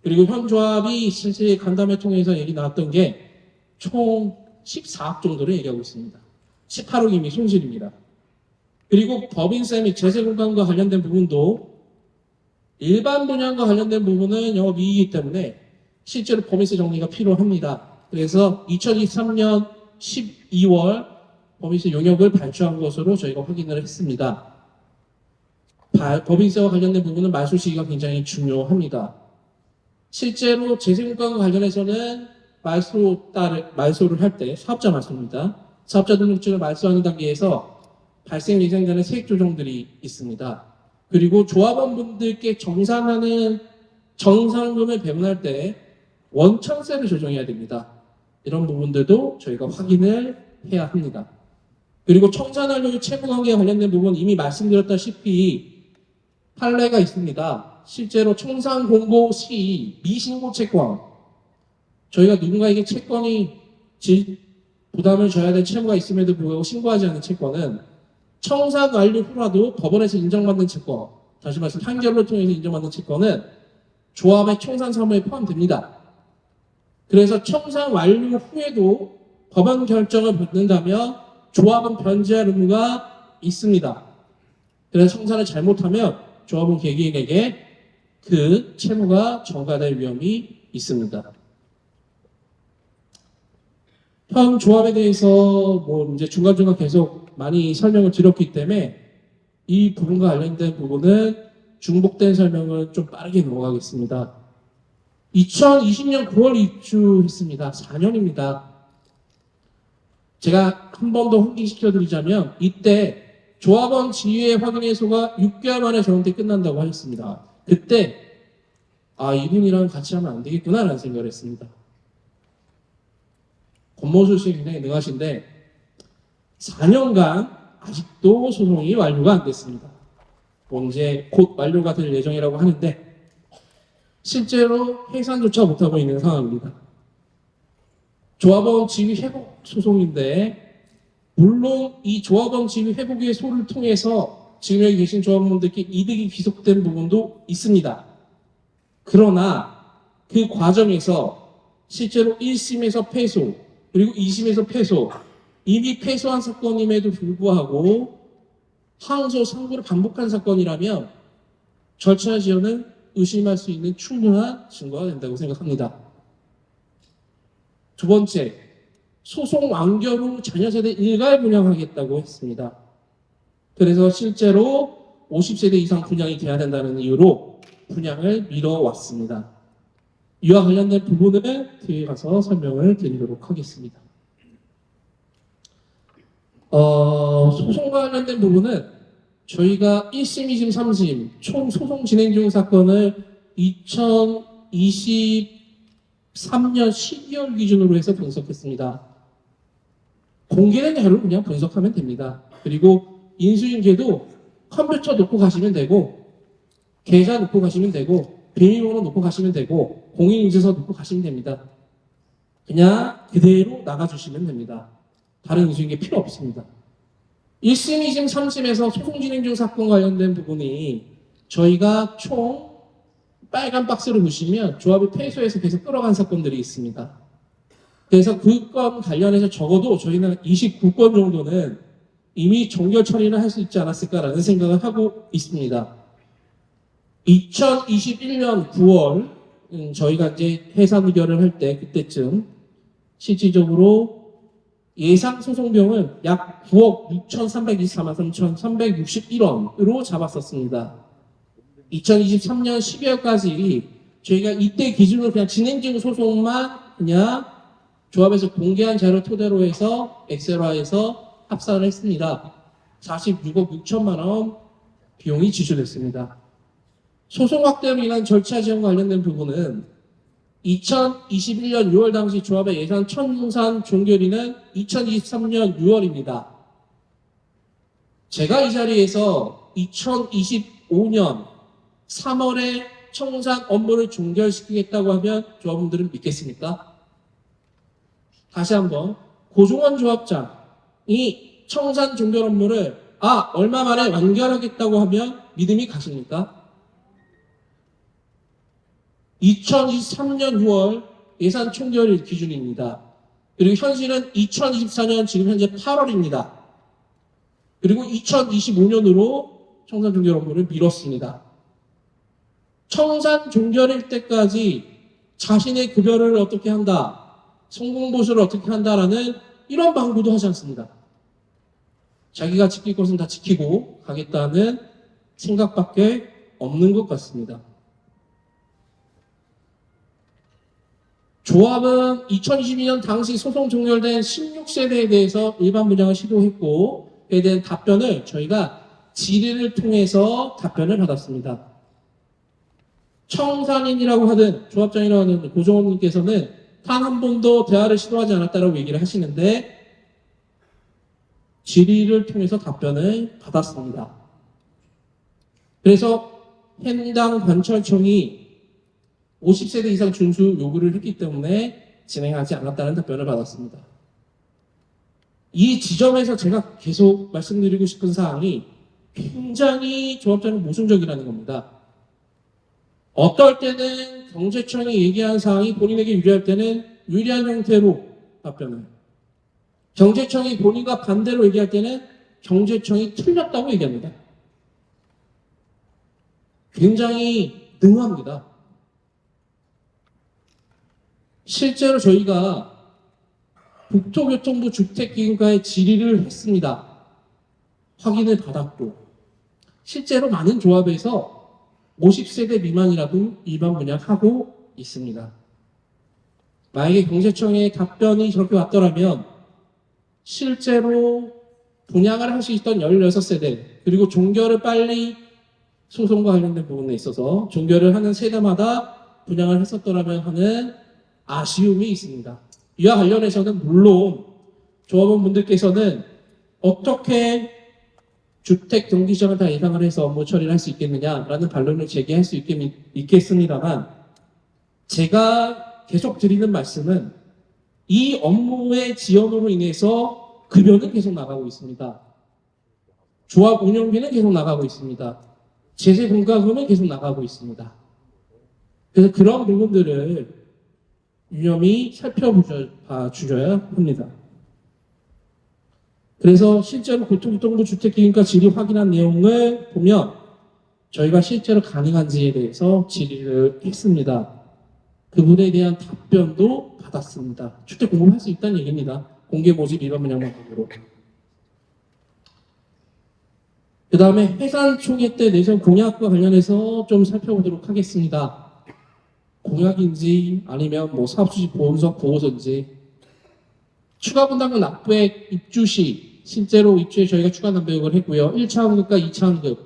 그리고 현 조합이 실제 간담회 통해서 얘기 나왔던 게 총 14억 정도를 얘기하고 있습니다. 18억 이미 손실입니다. 그리고 법인세 및 제세공간과 관련된 부분도 일반 분양과 관련된 부분은 영업이익이기 때문에 실제로 법인세 정리가 필요합니다. 그래서 2023년 12월 법인세 용역을 발주한 것으로 저희가 확인을 했습니다. 법인세와 관련된 부분은 말소 시기가 굉장히 중요합니다. 실제로 제세공간과 관련해서는 말소를 할 때 사업자 말소입니다. 사업자 등록증을 말소하는 단계에서 발생 예상되는 세액 조정들이 있습니다. 그리고 조합원분들께 정산하는 정산금을 배분할 때 원천세를 조정해야 됩니다. 이런 부분들도 저희가 확인을 해야 합니다. 그리고 청산하려고 채무관계와 관련된 부분 이미 말씀드렸다시피 판례가 있습니다. 실제로 청산 공고 시 미신고 채권, 저희가 누군가에게 채권이 부담을 져야 될 채무가 있음에도 불구하고 신고하지 않은 채권은 청산 완료 후라도 법원에서 인정받는 채권, 다시 말해서 판결로 통해서 인정받는 채권은 조합의 청산 사무에 포함됩니다. 그래서 청산 완료 후에도 법원 결정을 받는다면 조합은 변제할 의무가 있습니다. 그래서 청산을 잘못하면 조합은 개개인에게 그 채무가 전가될 위험이 있습니다. 현 조합에 대해서 이제 중간중간 계속 많이 설명을 드렸기 때문에 이 부분과 관련된 부분은 중복된 설명은 좀 빠르게 넘어가겠습니다. 2020년 9월 입주했습니다. 4년입니다. 제가 한 번 더 확인시켜 드리자면 이때 조합원 지위의 확인해소가 6개월 만에 저한테 끝난다고 하셨습니다. 그때 이분이랑 같이 하면 안 되겠구나라는 생각을 했습니다. 권모수 굉장히 능하신데 4년간 아직도 소송이 완료가 안 됐습니다. 이제 곧 완료가 될 예정이라고 하는데 실제로 해산조차 못하고 있는 상황입니다. 조합원 지위 회복 소송인데 물론 이 조합원 지위 회복의 소를 통해서 지금 여기 계신 조합원분들께 이득이 귀속된 부분도 있습니다. 그러나 그 과정에서 실제로 1심에서 패소 그리고 2심에서 패소 이미 패소한 사건임에도 불구하고 항소 상고를 반복한 사건이라면 절차 지연은 의심할 수 있는 충분한 증거가 된다고 생각합니다. 두 번째, 소송 완결 후 자녀세대 일괄 분양하겠다고 했습니다. 그래서 실제로 50세대 이상 분양이 돼야 된다는 이유로 분양을 미뤄왔습니다. 이와 관련된 부분은 뒤에 가서 설명을 드리도록 하겠습니다. 소송과 관련된 부분은 저희가 1심, 2심, 3심 총 소송 진행 중 사건을 2023년 12월 기준으로 해서 분석했습니다. 공개된 자료를 그냥 분석하면 됩니다. 그리고 인수인계도 컴퓨터 놓고 가시면 되고 계좌 놓고 가시면 되고 비밀번호 놓고 가시면 되고 공인인증서 놓고 가시면 됩니다. 그냥 그대로 나가주시면 됩니다. 다른 인수인계 필요 없습니다. 1심, 2심, 3심에서 소송 진행 중 사건 관련된 부분이 저희가 총 빨간 박스를 보시면 조합이 패소해서 계속 끌어간 사건들이 있습니다. 그래서 그 건 관련해서 적어도 저희는 29건 정도는 이미 종결 처리는 할 수 있지 않았을까라는 생각을 하고 있습니다. 2021년 9월 저희가 이제 해산 의결을 할 때 그때쯤 실질적으로 예상 소송 비용은 약 9억 6,324만 3,361원으로 잡았었습니다. 2023년 12월까지 저희가 이때 기준으로 그냥 진행 중 소송만 그냥 조합에서 공개한 자료 토대로 해서 엑셀화해서 합산을 했습니다. 46억 6천만 원 비용이 지출됐습니다. 소송 확대로 인한 절차 지연과 관련된 부분은 2021년 6월 당시 조합의 예산 청산 종결일은 2023년 6월입니다. 제가 이 자리에서 2025년 3월에 청산 업무를 종결시키겠다고 하면 조합원들은 믿겠습니까? 다시 한번 고종원 조합장이 청산 종결 업무를 얼마 만에 완결하겠다고 하면 믿음이 가십니까? 2023년 6월 예산 총결 기준입니다. 그리고 현실은 2024년 지금 현재 8월입니다. 그리고 2025년으로 청산 종결 업무를 미뤘습니다. 청산 종결일 때까지 자신의 급여를 어떻게 한다, 성공보수를 어떻게 한다라는 이런 방구도 하지 않습니다. 자기가 지킬 것은 다 지키고 가겠다는 생각밖에 없는 것 같습니다. 조합은 2022년 당시 소송 종결된 16세대에 대해서 일반 분양을 시도했고 그에 대한 답변을 저희가 질의를 통해서 답변을 받았습니다. 청산인이라고 하든 조합장이라고 하는 고종원님께서는 단 한 번도 대화를 시도하지 않았다고 얘기를 하시는데 질의를 통해서 답변을 받았습니다. 그래서 해당 관찰청이 50세대 이상 준수 요구를 했기 때문에 진행하지 않았다는 답변을 받았습니다. 이 지점에서 제가 계속 말씀드리고 싶은 사항이 굉장히 조합장은 모순적이라는 겁니다. 어떨 때는 경제청이 얘기한 사항이 본인에게 유리할 때는 유리한 형태로 답변을, 경제청이 본인과 반대로 얘기할 때는 경제청이 틀렸다고 얘기합니다. 굉장히 능합니다. 실제로 저희가 국토교통부 주택기금과의 질의를 했습니다. 확인을 받았고 실제로 많은 조합에서 50세대 미만이라도 일반 분양하고 있습니다. 만약에 경제청의 답변이 저렇게 왔더라면 실제로 분양을 할 수 있던 16세대, 그리고 종결을 빨리 소송과 관련된 부분에 있어서 종결을 하는 세대마다 분양을 했었더라면 하는 아쉬움이 있습니다. 이와 관련해서는 물론 조합원 분들께서는 어떻게 주택 경기시장을 다 예상을 해서 업무 처리를 할 수 있겠느냐라는 반론을 제기할 수 있겠습니다만, 제가 계속 드리는 말씀은 이 업무의 지연으로 인해서 급여는 계속 나가고 있습니다. 조합 운영비는 계속 나가고 있습니다. 제재 공과금은 계속 나가고 있습니다. 그래서 그런 부분들을 유념히 살펴주셔야 합니다. 그래서 실제로 고통정보 주택기금가 질의 확인한 내용을 보면 저희가 실제로 가능한지에 대해서 질의를 했습니다. 그분에 대한 답변도 받았습니다. 주택 공급할 수 있다는 얘기입니다. 공개 모집 위반 분양방법으로. 그 다음에 해산 초기 때 내세운 공약과 관련해서 좀 살펴보도록 하겠습니다. 공약인지 아니면 뭐 사업수지 보험석 보호서인지, 추가 분담금 납부액 입주 시 실제로 입주에 저희가 추가 납부액을 했고요. 1차 환급과 2차 환급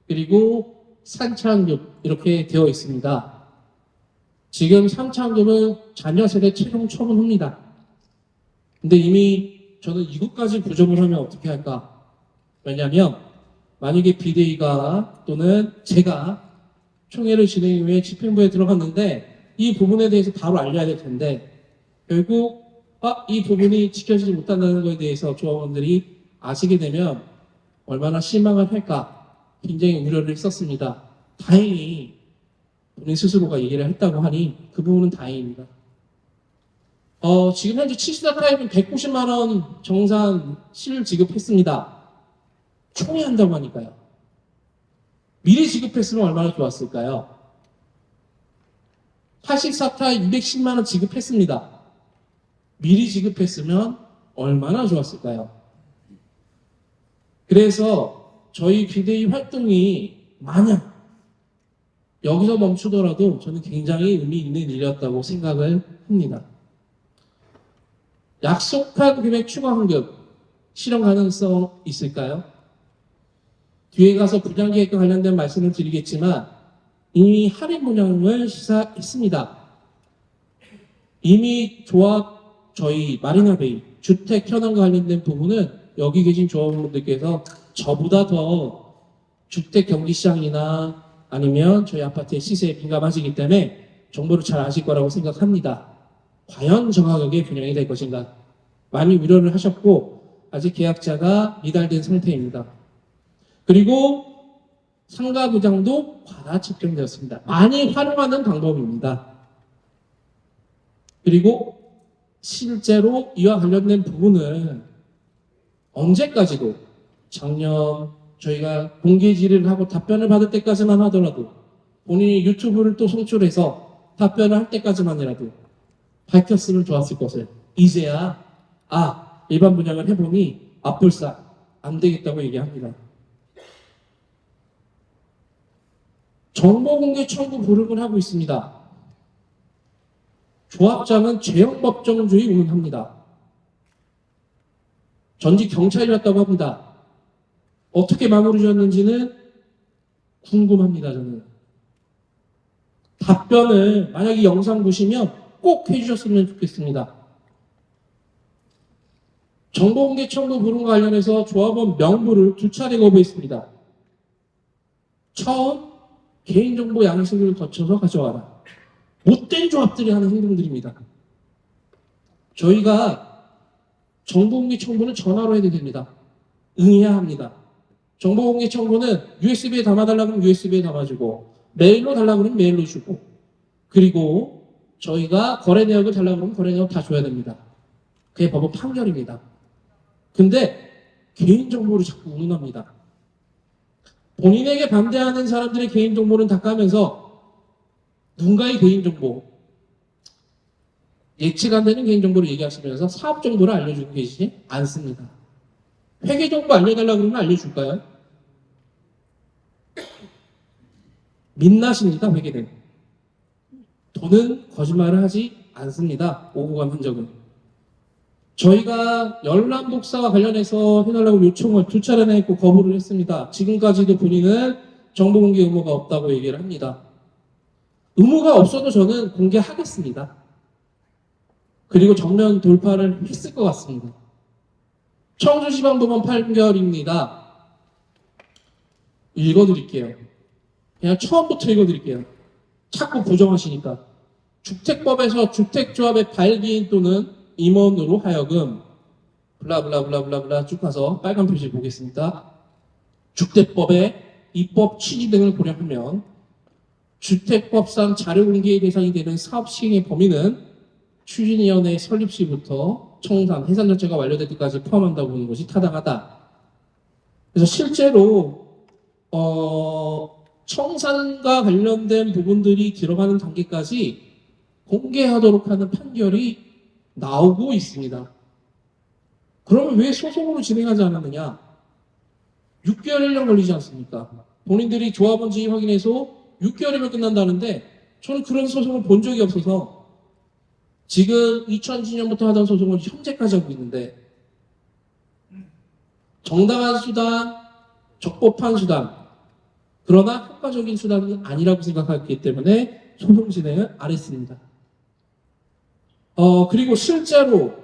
그리고 3차 환급 이렇게 되어 있습니다. 지금 3차 환급은 자녀 세대 최종 처분합니다. 근데 이미 저는 이것까지 부정을 하면 어떻게 할까? 왜냐하면 만약에 비대위가 또는 제가 총회를 진행 후에 집행부에 들어갔는데 이 부분에 대해서 바로 알려야 될 텐데 결국 이 부분이 지켜지지 못한다는 것에 대해서 조합원들이 아시게 되면 얼마나 실망을 할까 굉장히 우려를 했었습니다. 다행히 본인 스스로가 얘기를 했다고 하니 그 부분은 다행입니다. 지금 현재 70사 타입은 190만 원 정산 실 지급했습니다. 총회 한다고 하니까요. 미리 지급했으면 얼마나 좋았을까요? 84타입 210만 원 지급했습니다. 미리 지급했으면 얼마나 좋았을까요? 그래서 저희 비대위 활동이 만약 여기서 멈추더라도 저는 굉장히 의미 있는 일이었다고 생각을 합니다. 약속한 금액 추가 환급 실현 가능성 있을까요? 뒤에 가서 분양계획과 관련된 말씀을 드리겠지만 이미 할인 분양을 시사했습니다. 이미 조합 저희 마리나베이 주택 현황과 관련된 부분은 여기 계신 조합원분들께서 저보다 더 주택 경기시장이나 아니면 저희 아파트의 시세에 민감하시기 때문에 정보를 잘 아실 거라고 생각합니다. 과연 정확하게 분양이 될 것인가? 많이 우려를 하셨고 아직 계약자가 미달된 상태입니다. 그리고 상가 부장도 과다 책정되었습니다. 많이 활용하는 방법입니다. 그리고 실제로 이와 관련된 부분은 언제까지도 작년 저희가 공개 질의를 하고 답변을 받을 때까지만 하더라도 본인이 유튜브를 또 송출해서 답변을 할 때까지만이라도 밝혔으면 좋았을 것을 이제야 일반 분양을 해보니 앞불싸 안 되겠다고 얘기합니다. 정보공개 청구 불응을 하고 있습니다. 조합장은 죄형법정주의 운운합니다. 전직 경찰이었다고 합니다. 어떻게 마무리 지었는지는 궁금합니다. 저는 답변을 만약 이 영상 보시면 꼭 해주셨으면 좋겠습니다. 정보공개 청구 불응과 관련해서 조합원 명부를 2차례 거부했습니다. 처음 개인정보 양식을 거쳐서 가져와라. 못된 조합들이 하는 행동들입니다. 저희가 정보공개 청구는 전화로 해도 됩니다. 응해야 합니다. 정보공개 청구는 USB에 담아달라고 하면 USB에 담아주고 메일로 달라고 하면 메일로 주고 그리고 저희가 거래 내역을 달라고 하면 거래 내역 다 줘야 됩니다. 그게 법원 판결입니다. 근데 개인정보를 자꾸 운운합니다. 본인에게 반대하는 사람들의 개인정보는 다 까면서 누군가의 개인정보, 예측 안 되는 개인정보를 얘기하시면서 사업정보를 알려주고 계시지 않습니다. 회계정보 알려달라고 그러면 알려줄까요? 민낯입니다. 회계는. 돈은 거짓말을 하지 않습니다. 오고 간 흔적은. 저희가 열람복사와 관련해서 해달라고 요청을 2차례나 했고 거부를 했습니다. 지금까지도 본인은 정보공개 의무가 없다고 얘기를 합니다. 의무가 없어도 저는 공개하겠습니다. 그리고 정면 돌파를 했을 것 같습니다. 청주지방법원 판결입니다. 읽어드릴게요. 그냥 처음부터 읽어드릴게요. 자꾸 부정하시니까. 주택법에서 주택조합의 발기인 또는 임원으로 하여금 블라블라블라블라 쭉 가서 빨간 표시 보겠습니다. 주택법의 입법 취지 등을 고려하면 주택법상 자료 공개의 대상이 되는 사업 시행의 범위는 추진위원회 설립 시부터 청산, 해산 절차가 완료될 때까지 포함한다고 보는 것이 타당하다. 그래서 실제로 청산과 관련된 부분들이 들어가는 단계까지 공개하도록 하는 판결이 나오고 있습니다. 그러면 왜 소송으로 진행하지 않았느냐? 6개월 1년 걸리지 않습니까? 본인들이 조합원지 확인해서 6개월이면 끝난다는데 저는 그런 소송을 본 적이 없어서 지금 2010년부터 하던 소송을 현재까지 하고 있는데 정당한 수단, 적법한 수단, 그러나 효과적인 수단은 아니라고 생각했기 때문에 소송 진행을 안 했습니다. 그리고 실제로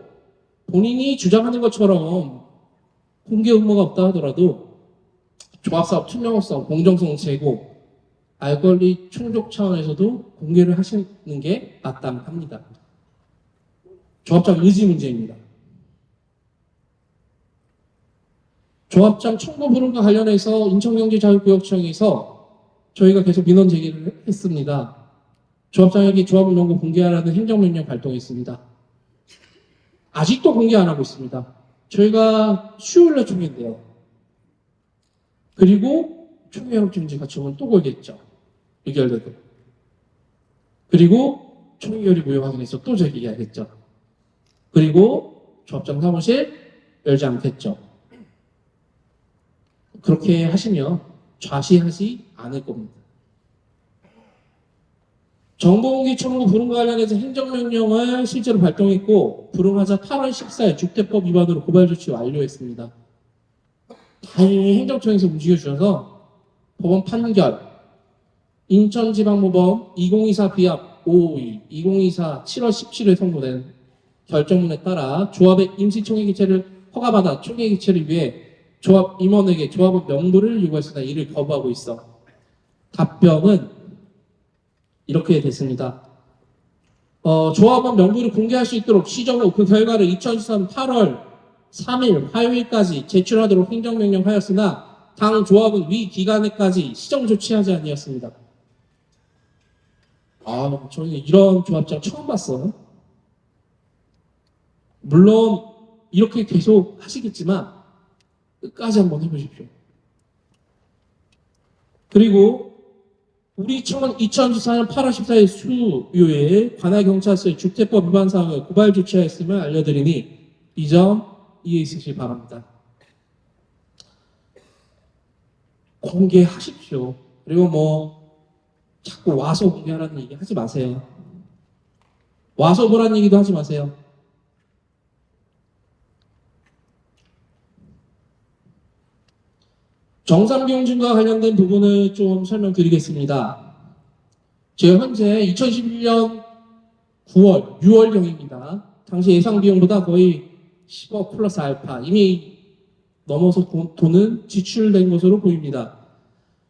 본인이 주장하는 것처럼 공개 의무가 없다 하더라도 조합사업 투명성, 공정성 제고, 알 권리 충족 차원에서도 공개를 하시는 게 마땅합니다. 조합장 의지 문제입니다. 조합장 청구 불응과 관련해서 인천경제자유구역청에서 저희가 계속 민원 제기를 했습니다. 조합장에게 조합을 명부 공개하라는 행정명령 발동했습니다. 아직도 공개 안 하고 있습니다. 저희가 수요일날 총회인데요. 그리고 총회 협정지 가처분 또 걸겠죠. 의결되고. 그리고 총회결의 무효 확인해서 또 제기해야겠죠. 그리고 조합장 사무실 열지 않겠죠. 그렇게 하시면 좌시하지 않을 겁니다. 정보공개 청구 불응과 관련해서 행정명령을 실제로 발동했고 불응하자 8월 14일 주택법 위반으로 고발 조치 완료했습니다. 다행히 행정청에서 움직여주셔서 법원 판결 인천지방법원 2024 비합 552 2024 7월 17일 선고된 결정문에 따라 조합의 임시총회 개최를 허가받아 총회 개최를 위해 조합 임원에게 조합의 명부를 요구했으나 이를 거부하고 있어. 답변은 이렇게 됐습니다. 조합원 명부를 공개할 수 있도록 시정 후 그 결과를 2013 8월 3일 화요일까지 제출하도록 행정명령하였으나 당 조합은 위 기간에까지 시정 조치하지 아니었습니다. 저는 이런 조합장 처음 봤어요. 물론 이렇게 계속 하시겠지만 끝까지 한번 해보십시오. 그리고 우리 청은 2014년 8월 14일 수요일 관할경찰서에 주택법 위반 사항을 고발 조치하였음을 알려드리니 이 점 이해해 주시기 바랍니다. 공개하십시오. 그리고 자꾸 와서 공개하라는 얘기 하지 마세요. 와서 보라는 얘기도 하지 마세요. 정산비용증과 관련된 부분을 좀 설명드리겠습니다. 제가 현재 2011년 9월, 6월경입니다. 당시 예상비용보다 거의 10억 플러스 알파, 이미 넘어서 돈은 지출된 것으로 보입니다.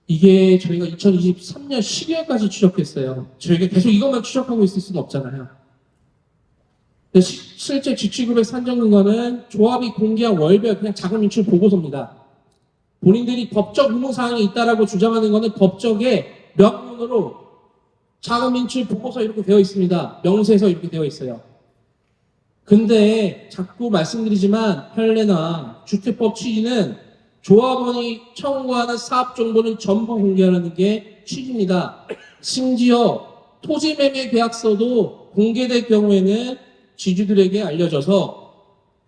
이게 저희가 2023년 12월까지 추적했어요. 저희가 계속 이것만 추적하고 있을 수는 없잖아요. 실제 지출금액 산정근거는 조합이 공개한 월별 그냥 자금 인출 보고서입니다. 본인들이 법적 의무사항이 있다라고 주장하는 것은 법적에 명문으로 자금 인출 보고서 이렇게 되어 있습니다. 명세서 이렇게 되어 있어요. 근데 자꾸 말씀드리지만 판례나 주택법 취지는 조합원이 청구하는 사업 정보는 전부 공개하는 게 취지입니다. 심지어 토지 매매 계약서도 공개될 경우에는 지주들에게 알려져서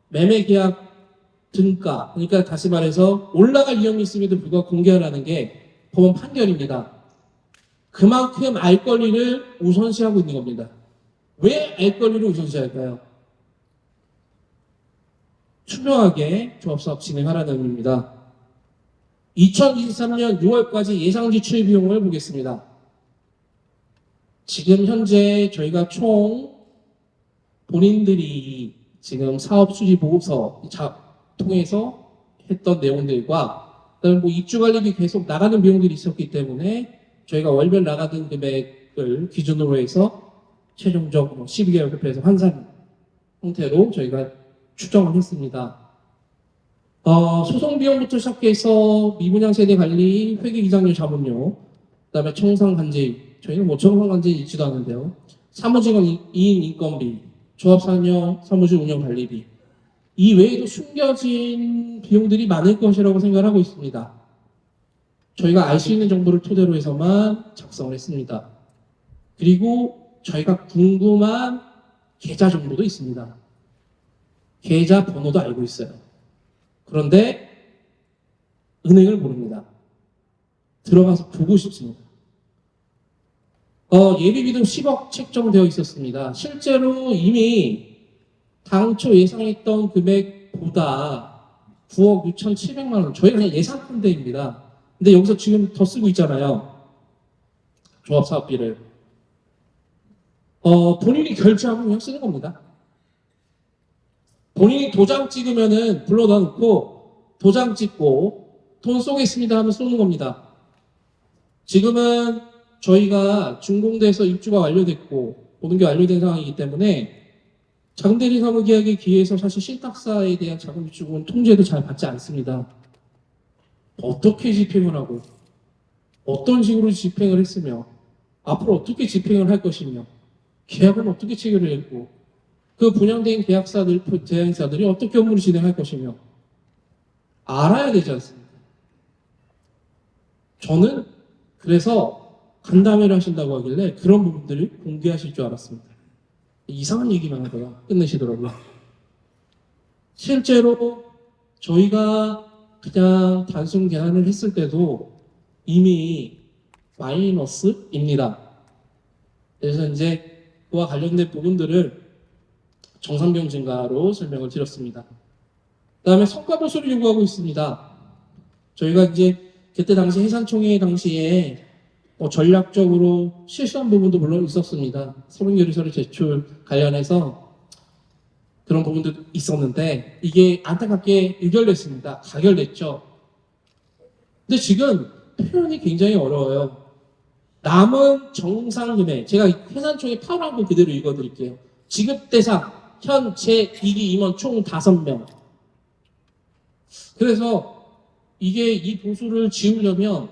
매매 계약 등가, 그러니까 다시 말해서 올라갈 위험이 있음에도 불구하고 공개하라는 게 법원 판결입니다. 그만큼 알 권리를 우선시하고 있는 겁니다. 왜 알 권리를 우선시할까요? 투명하게 조합사업 진행하라는 의미입니다. 2023년 6월까지 예상 지출 비용을 보겠습니다. 지금 현재 저희가 총 본인들이 지금 사업 수지 보고서 통해서 했던 내용들과 그다음에 뭐 입주관리비 계속 나가는 비용들이 있었기 때문에 저희가 월별 나가는 금액을 기준으로 해서 최종적 12개월 급여에서 환산 형태로 저희가 추정을 했습니다. 소송 비용부터 시작해서 미분양 세대 관리, 회계 이장료 자본료, 그다음에 청산 관제입, 저희는 뭐 청산 관제입 있지도 않은데요. 사무직원 2인 인건비, 조합 사용 사무실 운영 관리비, 이 외에도 숨겨진 비용들이 많을 것이라고 생각을 하고 있습니다. 저희가 알 수 있는 정보를 토대로 해서만 작성을 했습니다. 그리고 저희가 궁금한 계좌 정보도 있습니다. 계좌 번호도 알고 있어요. 그런데 은행을 모릅니다. 들어가서 보고 싶습니다. 예비비도 10억 책정되어 있었습니다. 실제로 이미 당초 예상했던 금액보다 9억 6,700만 원, 저희가 그냥 예상컨대입니다. 근데 여기서 지금 더 쓰고 있잖아요. 조합사업비를. 본인이 결제하면 그냥 쓰는 겁니다. 본인이 도장 찍으면은 불러다 놓고 도장 찍고 돈 쏘겠습니다 하면 쏘는 겁니다. 지금은 저희가 준공돼서 입주가 완료됐고 모든 게 완료된 상황이기 때문에 자금대리 사무계약에 기해서 사실 신탁사에 대한 자금 입주금은 통제도 잘 받지 않습니다. 어떻게 집행을 하고 어떤 식으로 집행을 했으며 앞으로 어떻게 집행을 할 것이며 계약은 어떻게 체결했고 그 분양된 계약사들, 대행사들이 어떻게 업무를 진행할 것이며 알아야 되지 않습니까? 저는 그래서 간담회를 하신다고 하길래 그런 부분들을 공개하실 줄 알았습니다. 이상한 얘기만 하다가 끝내시더라고요. 실제로 저희가 그냥 단순 계산을 했을 때도 이미 마이너스입니다. 그래서 이제 그와 관련된 부분들을 정산비용 증가로 설명을 드렸습니다. 그 다음에 성과 보수를 요구하고 있습니다. 저희가 이제 그때 당시 해산총회 당시에 전략적으로 실수한 부분도 물론 있었습니다. 서문결의서를 제출 관련해서 그런 부분도 있었는데 이게 안타깝게 의결됐습니다. 가결됐죠. 근데 지금 표현이 굉장히 어려워요. 남은 정상금액, 제가 해산총회 파악한 그대로 읽어드릴게요. 지급대상, 현 제2기 임원 총 5명. 그래서 이 보수를 지우려면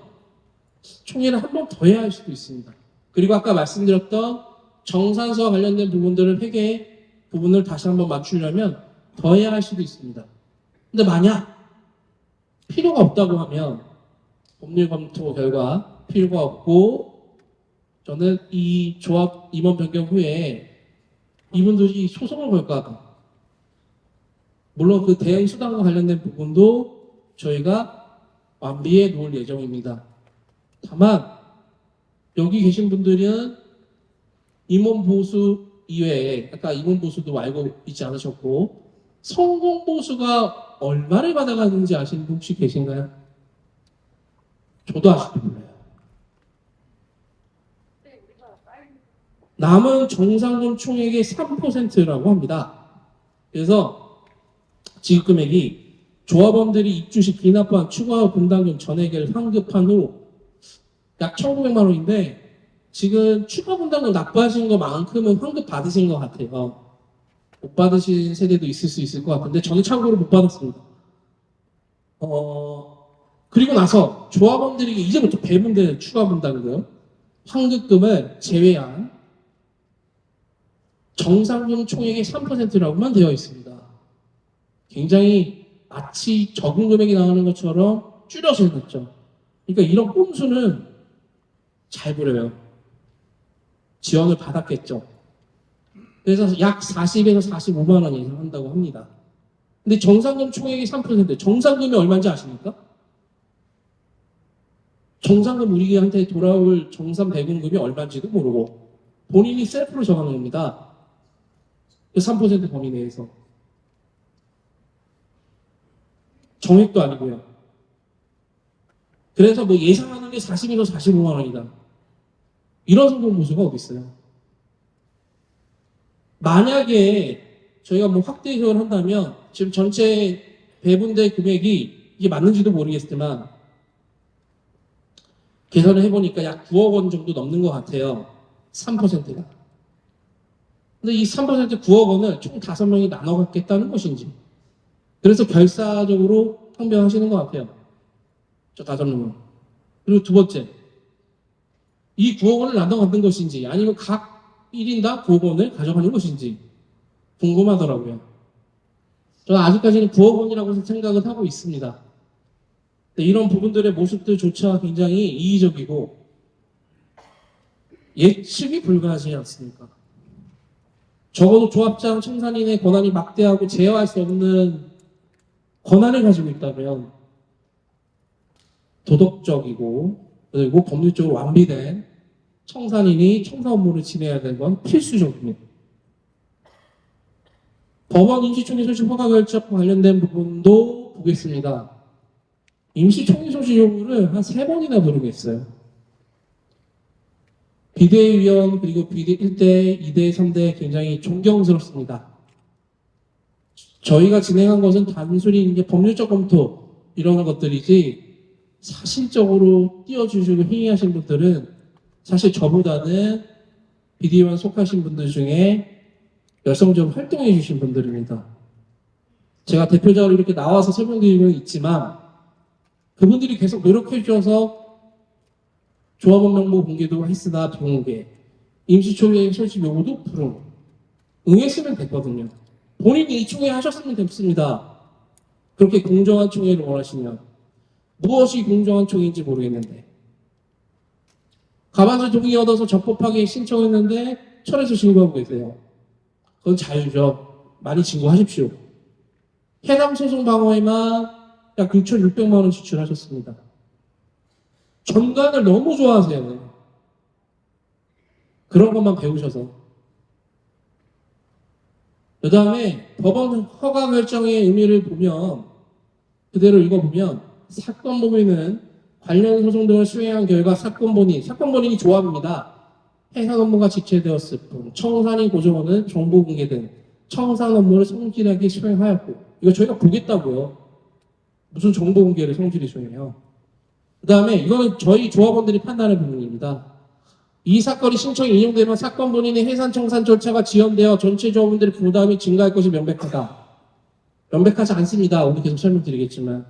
총회를 한 번 더 해야 할 수도 있습니다. 그리고 아까 말씀드렸던 정산서와 관련된 부분들을 회계 부분을 다시 한번 맞추려면 더 해야 할 수도 있습니다. 근데 만약 필요가 없다고 하면 법률 검토 결과 필요가 없고 저는 이 조합 임원 변경 후에 이분들이 소송을 걸까 물론 그 대응 수단과 관련된 부분도 저희가 완비해 놓을 예정입니다. 다만 여기 계신 분들은 임원 보수 이외에 아까 임원 보수도 알고 있지 않으셨고 성공 보수가 얼마를 받아가는지 아시는 분 혹시 계신가요? 저도 아직도 몰라요. 남은 정상금 총액의 3%라고 합니다. 그래서 지급금액이 조합원들이 입주 시 기납한 추가 분담금 전액을 환급한 후 약 1,900만 원인데 지금 추가 분담금 납부하신 것만큼은 환급 받으신 것 같아요. 못 받으신 세대도 있을 수 있을 것 같은데 저는 참고로 못 받았습니다. 그리고 나서 조합원들에게 이제부터 배분되는 추가 분담금 환급금을 제외한 정상금 총액의 3%라고만 되어 있습니다. 굉장히 마치 적은 금액이 나오는 것처럼 줄여서 해놨죠. 그러니까 이런 꼼수는 잘 부려요. 지원을 받았겠죠. 그래서 약 40에서 45만 원 예상한다고 합니다. 근데 정상금 총액이 3%, 정상금이 얼마인지 아십니까? 정상금 우리한테 돌아올 정산 배분금이 얼마인지도 모르고 본인이 셀프로 정하는 겁니다. 그 3% 범위 내에서. 정액도 아니고요. 그래서 뭐 예상하는 게 40에서 45만 원이다. 이런 성공 보수가 어디 있어요? 만약에 저희가 뭐 확대 지원을 한다면 지금 전체 배분된 금액이 이게 맞는지도 모르겠지만 계산을 해보니까 약 9억 원 정도 넘는 것 같아요. 3%가. 근데 이 3% 9억 원을 총 5명이 나눠 갖겠다는 것인지. 그래서 결사적으로 항변하시는 것 같아요. 저 5명은. 그리고 두 번째. 이 9억 원을 나눠 갖는 것인지 아니면 각 1인당 9억 원을 가져가는 것인지 궁금하더라고요. 저는 아직까지는 9억 원이라고 생각을 하고 있습니다. 이런 부분들의 모습들조차 굉장히 이의적이고 예측이 불가하지 않습니까? 적어도 조합장 청산인의 권한이 막대하고 제어할 수 없는 권한을 가지고 있다면 도덕적이고 그리고 법률적으로 완비된 청산인이 청산 업무를 진행해야 되는 건 필수적입니다. 법원 임시총리 소집 허가 결정 관련된 부분도 보겠습니다. 임시총리 소집 요구를 한 3번이나 부르고 있어요. 비대위원 그리고 비대 1대, 2대, 3대 굉장히 존경스럽습니다. 저희가 진행한 것은 단순히 이제 법률적 검토 이런 것들이지 사실적으로 띄워주시고 행위하신 분들은 사실 저보다는 비대위원 속하신 분들 중에 열성적으로 활동해 주신 분들입니다. 제가 대표적으로 이렇게 나와서 설명드리고 있지만 그분들이 계속 노력해 주셔서 조합원 명부 공개도 했으나 비공개, 임시총회 소집 요구도 불응, 응했으면 됐거든요. 본인이 이 총회 하셨으면 됐습니다. 그렇게 공정한 총회를 원하시면 무엇이 공정한 총회인지 모르겠는데 가반수 동의 얻어서 적법하게 신청했는데 철회서 신고하고 계세요. 그건 자유죠. 많이 신고하십시오. 해당 소송 방어에만 약 6,600만 원 지출하셨습니다. 전관을 너무 좋아하세요. 그런 것만 배우셔서. 그 다음에 법원 허가 결정의 의미를 보면 그대로 읽어보면 사건 범위는 관련 소송 등을 수행한 결과 사건 본인이 조합입니다. 해상 업무가 지체되었을 뿐 청산인 고정원은 정보 공개 등 청산 업무를 성실하게 수행하였고 이거 저희가 보겠다고요. 무슨 정보 공개를 성실히 수행해요. 그 다음에 이거는 저희 조합원들이 판단할 부분입니다. 이 사건이 신청이 인용되면 사건 본인의 해산 청산 절차가 지연되어 전체 조합원들의 부담이 증가할 것이 명백하다. 명백하지 않습니다. 오늘 계속 설명드리겠지만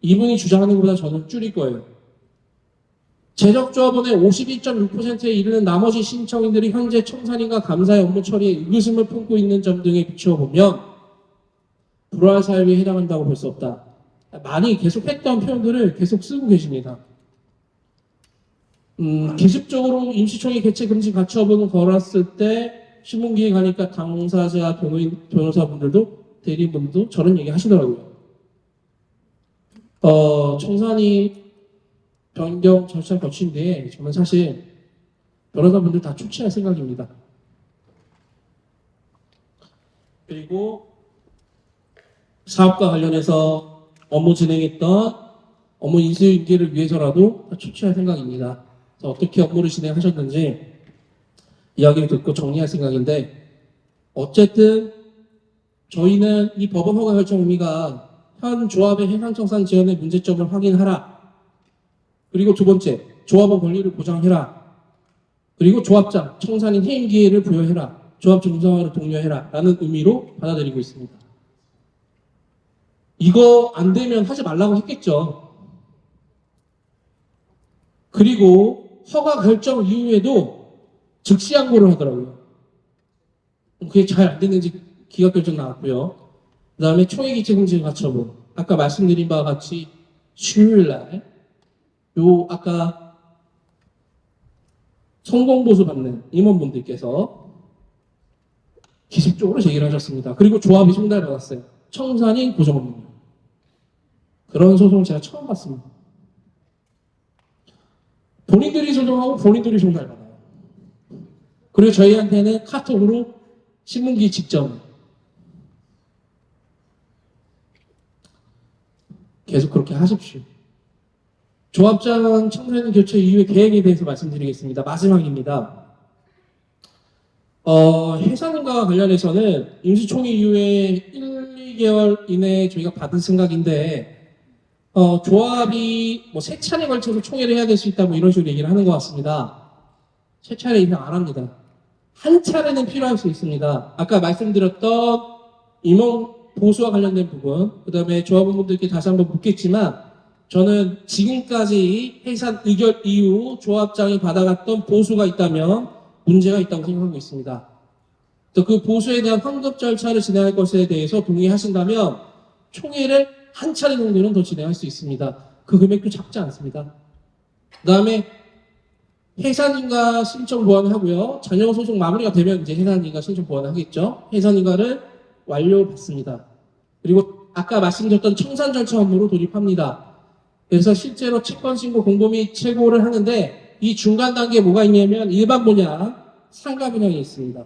이분이 주장하는 것보다 저는 줄일 거예요. 재적조합원의 51.6%에 이르는 나머지 신청인들이 현재 청산인과 감사의 업무 처리에 의구심을 품고 있는 점 등에 비추어보면 불화할 사유에 해당한다고 볼 수 없다. 많이 계속 했던 표현들을 계속 쓰고 계십니다. 기습적으로 임시총회 개최 금지 가처분을 걸었을 때 신문기에 가니까 당사자 변호사분들도 대리분들도 저런 얘기 하시더라고요. 청산이 변경 절차 거친 뒤에 저는 사실 변호사분들 다 초치할 생각입니다. 그리고 사업과 관련해서 업무 진행했던 업무 인수인계를 위해서라도 다 초치할 생각입니다. 그래서 어떻게 업무를 진행하셨는지 이야기를 듣고 정리할 생각인데 어쨌든 저희는 이 법원 허가 결정 의미가 현 조합의 해상청산 지원의 문제점을 확인하라. 그리고 두 번째, 조합원 권리를 보장해라. 그리고 조합장, 청산인 해임 기회를 부여해라. 조합 정상화를 독려해라. 라는 의미로 받아들이고 있습니다. 이거 안 되면 하지 말라고 했겠죠. 그리고 허가 결정 이후에도 즉시 항고를 하더라고요. 그게 잘 안 됐는지 기각 결정 나왔고요. 그 다음에 총회 기체 금지 가처분. 아까 말씀드린 바와 같이 수요일날 아까 성공보수 받는 임원분들께서 기습적으로 제기를 하셨습니다. 그리고 조합이 송달받았어요. 청산인 고정업무. 그런 소송 제가 처음 봤습니다. 본인들이 소송하고 본인들이 송달받아요. 그리고 저희한테는 카톡으로 신문기 직전 계속 그렇게 하십시오. 조합장 청소년 교체 이후의 계획에 대해서 말씀드리겠습니다. 마지막입니다. 회사님과 관련해서는 임시총회 이후에 1, 2개월 이내에 저희가 받을 생각인데 조합이 뭐 3차례에 걸쳐서 총회를 해야 될 수 있다 뭐 이런 식으로 얘기를 하는 것 같습니다. 3차례 이상 안 합니다. 한 차례는 필요할 수 있습니다. 아까 말씀드렸던 임원 보수와 관련된 부분, 그 다음에 조합원분들께 다시 한번 묻겠지만 저는 지금까지 해산 의결 이후 조합장이 받아갔던 보수가 있다면 문제가 있다고 생각하고 있습니다. 그 보수에 대한 환급 절차를 진행할 것에 대해서 동의하신다면 총회를 한 차례 정도는 더 진행할 수 있습니다. 그 금액도 작지 않습니다. 그 다음에 해산인가 신청 보완을 하고요. 잔여 소송 마무리가 되면 이제 해산인가 신청 보완을 하겠죠. 해산인가를 완료받습니다. 그리고 아까 말씀드렸던 청산 절차 업무로 돌입합니다. 그래서 실제로 채권 신고 공고 및 최고를 하는데 이 중간 단계에 뭐가 있냐면 일반 분양, 상가 분양이 있습니다.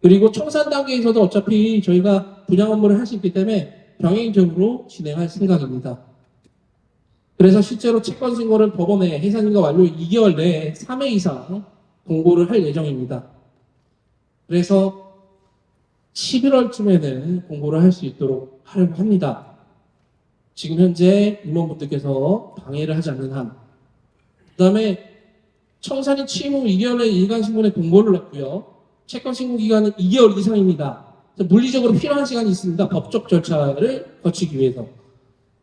그리고 청산 단계에서도 어차피 저희가 분양 업무를 할 수 있기 때문에 병행적으로 진행할 생각입니다. 그래서 실제로 채권 신고를 법원에 해산인가 완료 2개월 내에 3회 이상 공고를 할 예정입니다. 그래서 11월쯤에는 공고를 할 수 있도록 하려고 합니다. 지금 현재 임원분들께서 방해를 하지 않는 한. 그 다음에 청산인 취임 후 2개월 내에 일간신문에 공고를 냈고요. 채권 신고 기간은 2개월 이상입니다. 물리적으로 필요한 시간이 있습니다. 법적 절차를 거치기 위해서.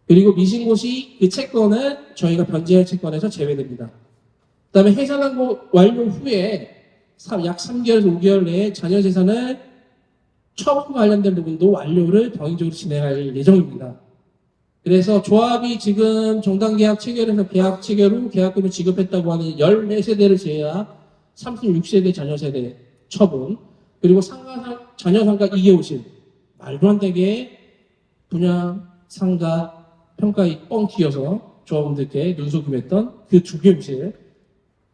그리고 미신고 시 그 채권은 저희가 변제할 채권에서 제외됩니다. 그 다음에 해산 완료 후에 약 3개월에서 5개월 내에 자녀 재산을 처분 관련된 부분도 완료를 병행적으로 진행할 예정입니다. 그래서 조합이 지금 정당계약 체결해서 계약 체결 후 계약금을 지급했다고 하는 14세대를 제외한 36세대 자녀세대 처분, 그리고 자녀 상가 2개월실, 말도 안 되게 분양, 상가, 평가익 뻥 튀어서 조합원들께 눈속임했던 그 2개월실,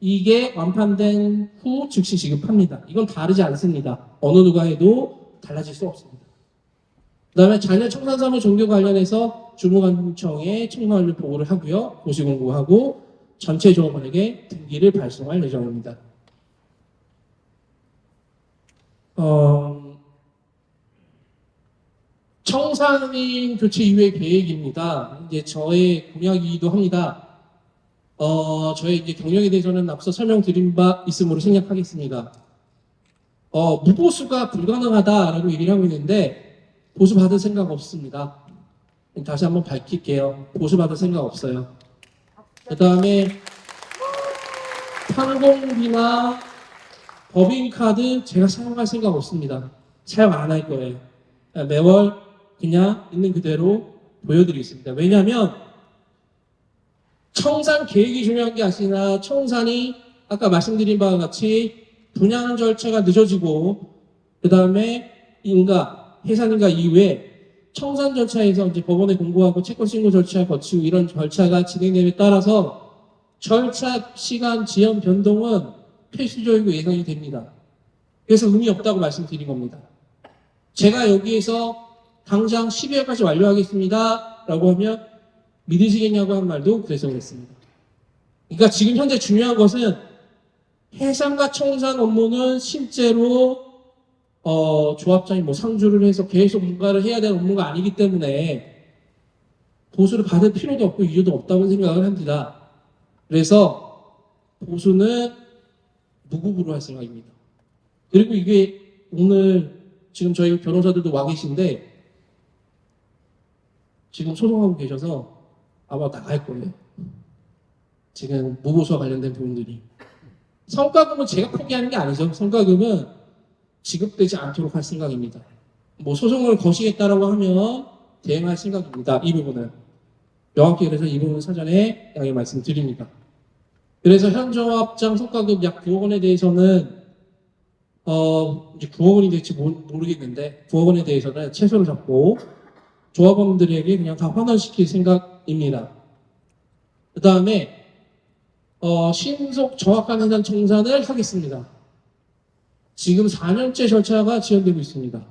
이게 완판된 후 즉시 지급합니다. 이건 다르지 않습니다. 어느 누가 해도 달라질 수 없습니다. 그 다음에 자녀 청산사무 종교 관련해서 주무관청에 청산 완료 보고를 하고요. 고시 공고하고 전체 조합원에게 등기를 발송할 예정입니다. 청산인 교체 이후의 계획입니다. 이제 저의 공약이기도 합니다. 저의 이제 경력에 대해서는 앞서 설명드린 바 있음으로 생략하겠습니다. 무보수가 불가능하다라고 얘기를 하고 있는데 보수 받을 생각 없습니다. 다시 한번 밝힐게요. 보수 받을 생각 없어요. 그 다음에 판공비나 법인카드 제가 사용할 생각 없습니다. 사용 안 할 거예요. 매월 그냥 있는 그대로 보여드리겠습니다. 왜냐하면 청산 계획이 중요한 게 아니라 청산이 아까 말씀드린 바와 같이 분양 절차가 늦어지고 그 다음에 해산인가 이후에 청산 절차에서 이제 법원에 공고하고 채권 신고 절차 거치고 이런 절차가 진행됨에 따라서 절차 시간 지연 변동은 필수적이고 예상이 됩니다. 그래서 의미 없다고 말씀드린 겁니다. 제가 여기에서 당장 12월까지 완료하겠습니다 라고 하면 믿으시겠냐고 한 말도 그래서 그랬습니다. 그러니까 지금 현재 중요한 것은 해상과 청산 업무는 실제로 조합장이 상주를 해서 계속 뭔가를 해야 되는 업무가 아니기 때문에 보수를 받을 필요도 없고 이유도 없다고 생각을 합니다. 그래서 보수는 무급으로 할 생각입니다. 그리고 이게 오늘 지금 저희 변호사들도 와 계신데 지금 소송하고 계셔서 아마 나갈 거예요. 지금 무보수와 관련된 부분들이. 성과금은 제가 포기하는 게 아니죠. 성과금은 지급되지 않도록 할 생각입니다. 소송을 거시겠다라고 하면 대응할 생각입니다. 이 부분은. 명확히 그래서 이 부분은 사전에 양해 말씀드립니다. 그래서 현 조합장 성과금 약 9억 원에 대해서는 이제 9억 원이 될지 모르겠는데 9억 원에 대해서는 최소를 잡고 조합원들에게 그냥 다 환원시킬 생각입니다. 그 다음에 신속 정확한 해산 청산을 하겠습니다. 지금 4년째 절차가 지연되고 있습니다.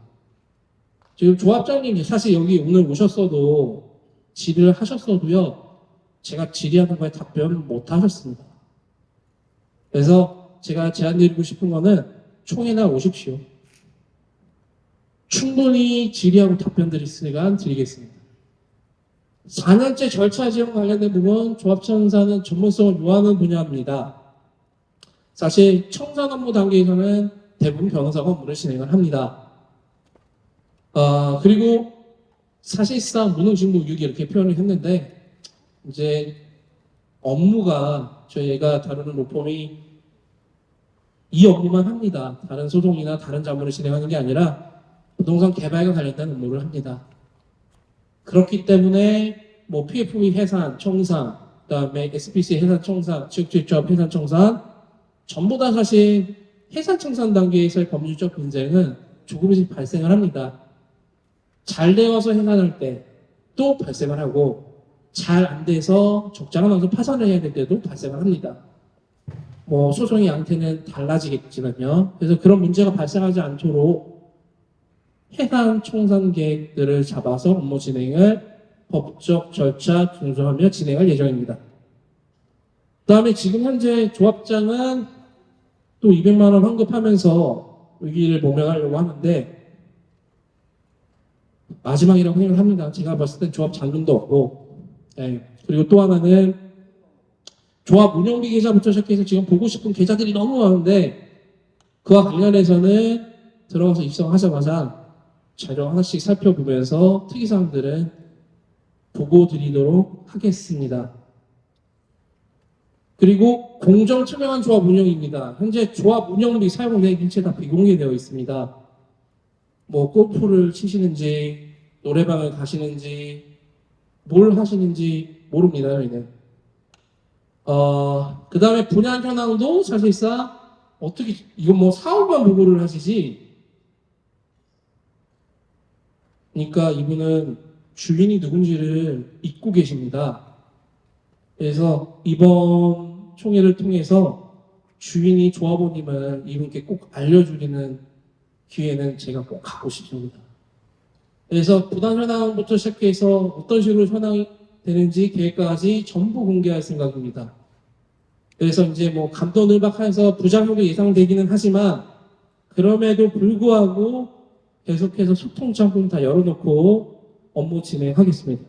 지금 조합장님 사실 여기 오늘 오셨어도 질의를 하셨어도요. 제가 질의하는 거에 답변 못 하셨습니다. 그래서 제가 제안드리고 싶은 거는 총회나 오십시오. 충분히 질의하고 답변 드릴 시간 드리겠습니다. 4년째 절차 지연 관련된 부분 조합청산은 전문성을 요하는 분야입니다. 사실 청산 업무 단계에서는 대부분 변호사가 업무를 진행을 합니다. 그리고 사실상 무능증부6기 이렇게 표현을 했는데 이제 업무가 저희가 다루는 로펌이 이 업무만 합니다. 다른 소송이나 다른 자문을 진행하는 게 아니라 부동산 개발과 관련된 업무를 합니다. 그렇기 때문에 뭐 PFV 해산, 청산, 그다음에 SPC 해산, 청산, 지역주택조합 해산, 청산 전부 다 사실 해산, 청산 단계에서의 법률적 분쟁은 조금씩 발생을 합니다. 잘 되어서 해산할 때 또 발생을 하고 잘 안 돼서 적절한 방송 파산을 해야 될 때도 발생을 합니다. 뭐 소송의 양태는 달라지겠지만요. 그래서 그런 문제가 발생하지 않도록 해산 청산 계획들을 잡아서 업무 진행을 법적 절차 준수하며 진행할 예정입니다. 그 다음에 지금 현재 조합장은 또 200만 원 환급하면서 위기를 모면하려고 하는데 마지막이라고 생각을 합니다. 제가 봤을 땐 조합 장군도 없고 그리고 또 하나는 조합 운영비 계좌부터 시작해서 지금 보고 싶은 계좌들이 너무 많은데 그와 관련해서는 들어가서 입성하자마자 자료 하나씩 살펴보면서 특이사항들은 보고 드리도록 하겠습니다. 그리고 공정 투명한 조합 운영입니다. 현재 조합 운영비 사용 내역 일체 다 비공개되어 있습니다. 뭐 골프를 치시는지 노래방을 가시는지 뭘 하시는지 모릅니다. 저희는. 그 다음에 분양 현황도 사실상 어떻게 이건 뭐 사업만 보고를 하시지. 그러니까 이분은 주인이 누군지를 잊고 계십니다. 그래서 이번 총회를 통해서 주인이 조합원님을 이분께 꼭 알려주리는 기회는 제가 꼭 갖고 싶습니다. 그래서 부당 현황부터 시작해서 어떤 식으로 현황이 되는지 계획까지 전부 공개할 생각입니다. 그래서 이제 뭐 감도늘박해서 부작용도 예상되기는 하지만 그럼에도 불구하고 계속해서 소통 창구는 다 열어놓고 업무 진행하겠습니다.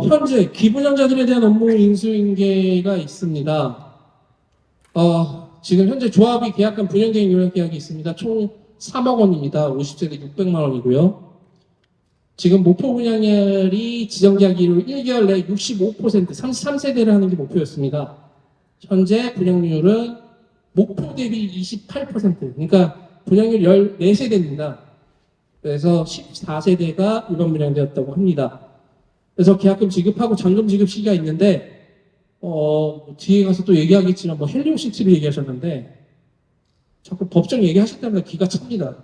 현재 기부장자들에 대한 업무 인수인계가 있습니다. 지금 현재 조합이 계약한 분양대행 요약 계약이 있습니다. 총 3억 원입니다. 50세대 600만 원이고요. 지금 목표 분양률이 지정계약일로 1개월 내 65%, 33세대를 하는 게 목표였습니다. 현재 분양률은 목표 대비 28%, 그러니까 분양률 14세대입니다. 그래서 14세대가 일반 분양되었다고 합니다. 그래서 계약금 지급하고 잔금 지급 시기가 있는데 뒤에 가서 또 얘기하겠지만 뭐 헬리오시티를 얘기하셨는데 자꾸 법정 얘기하실 때마다 기가 찹니다.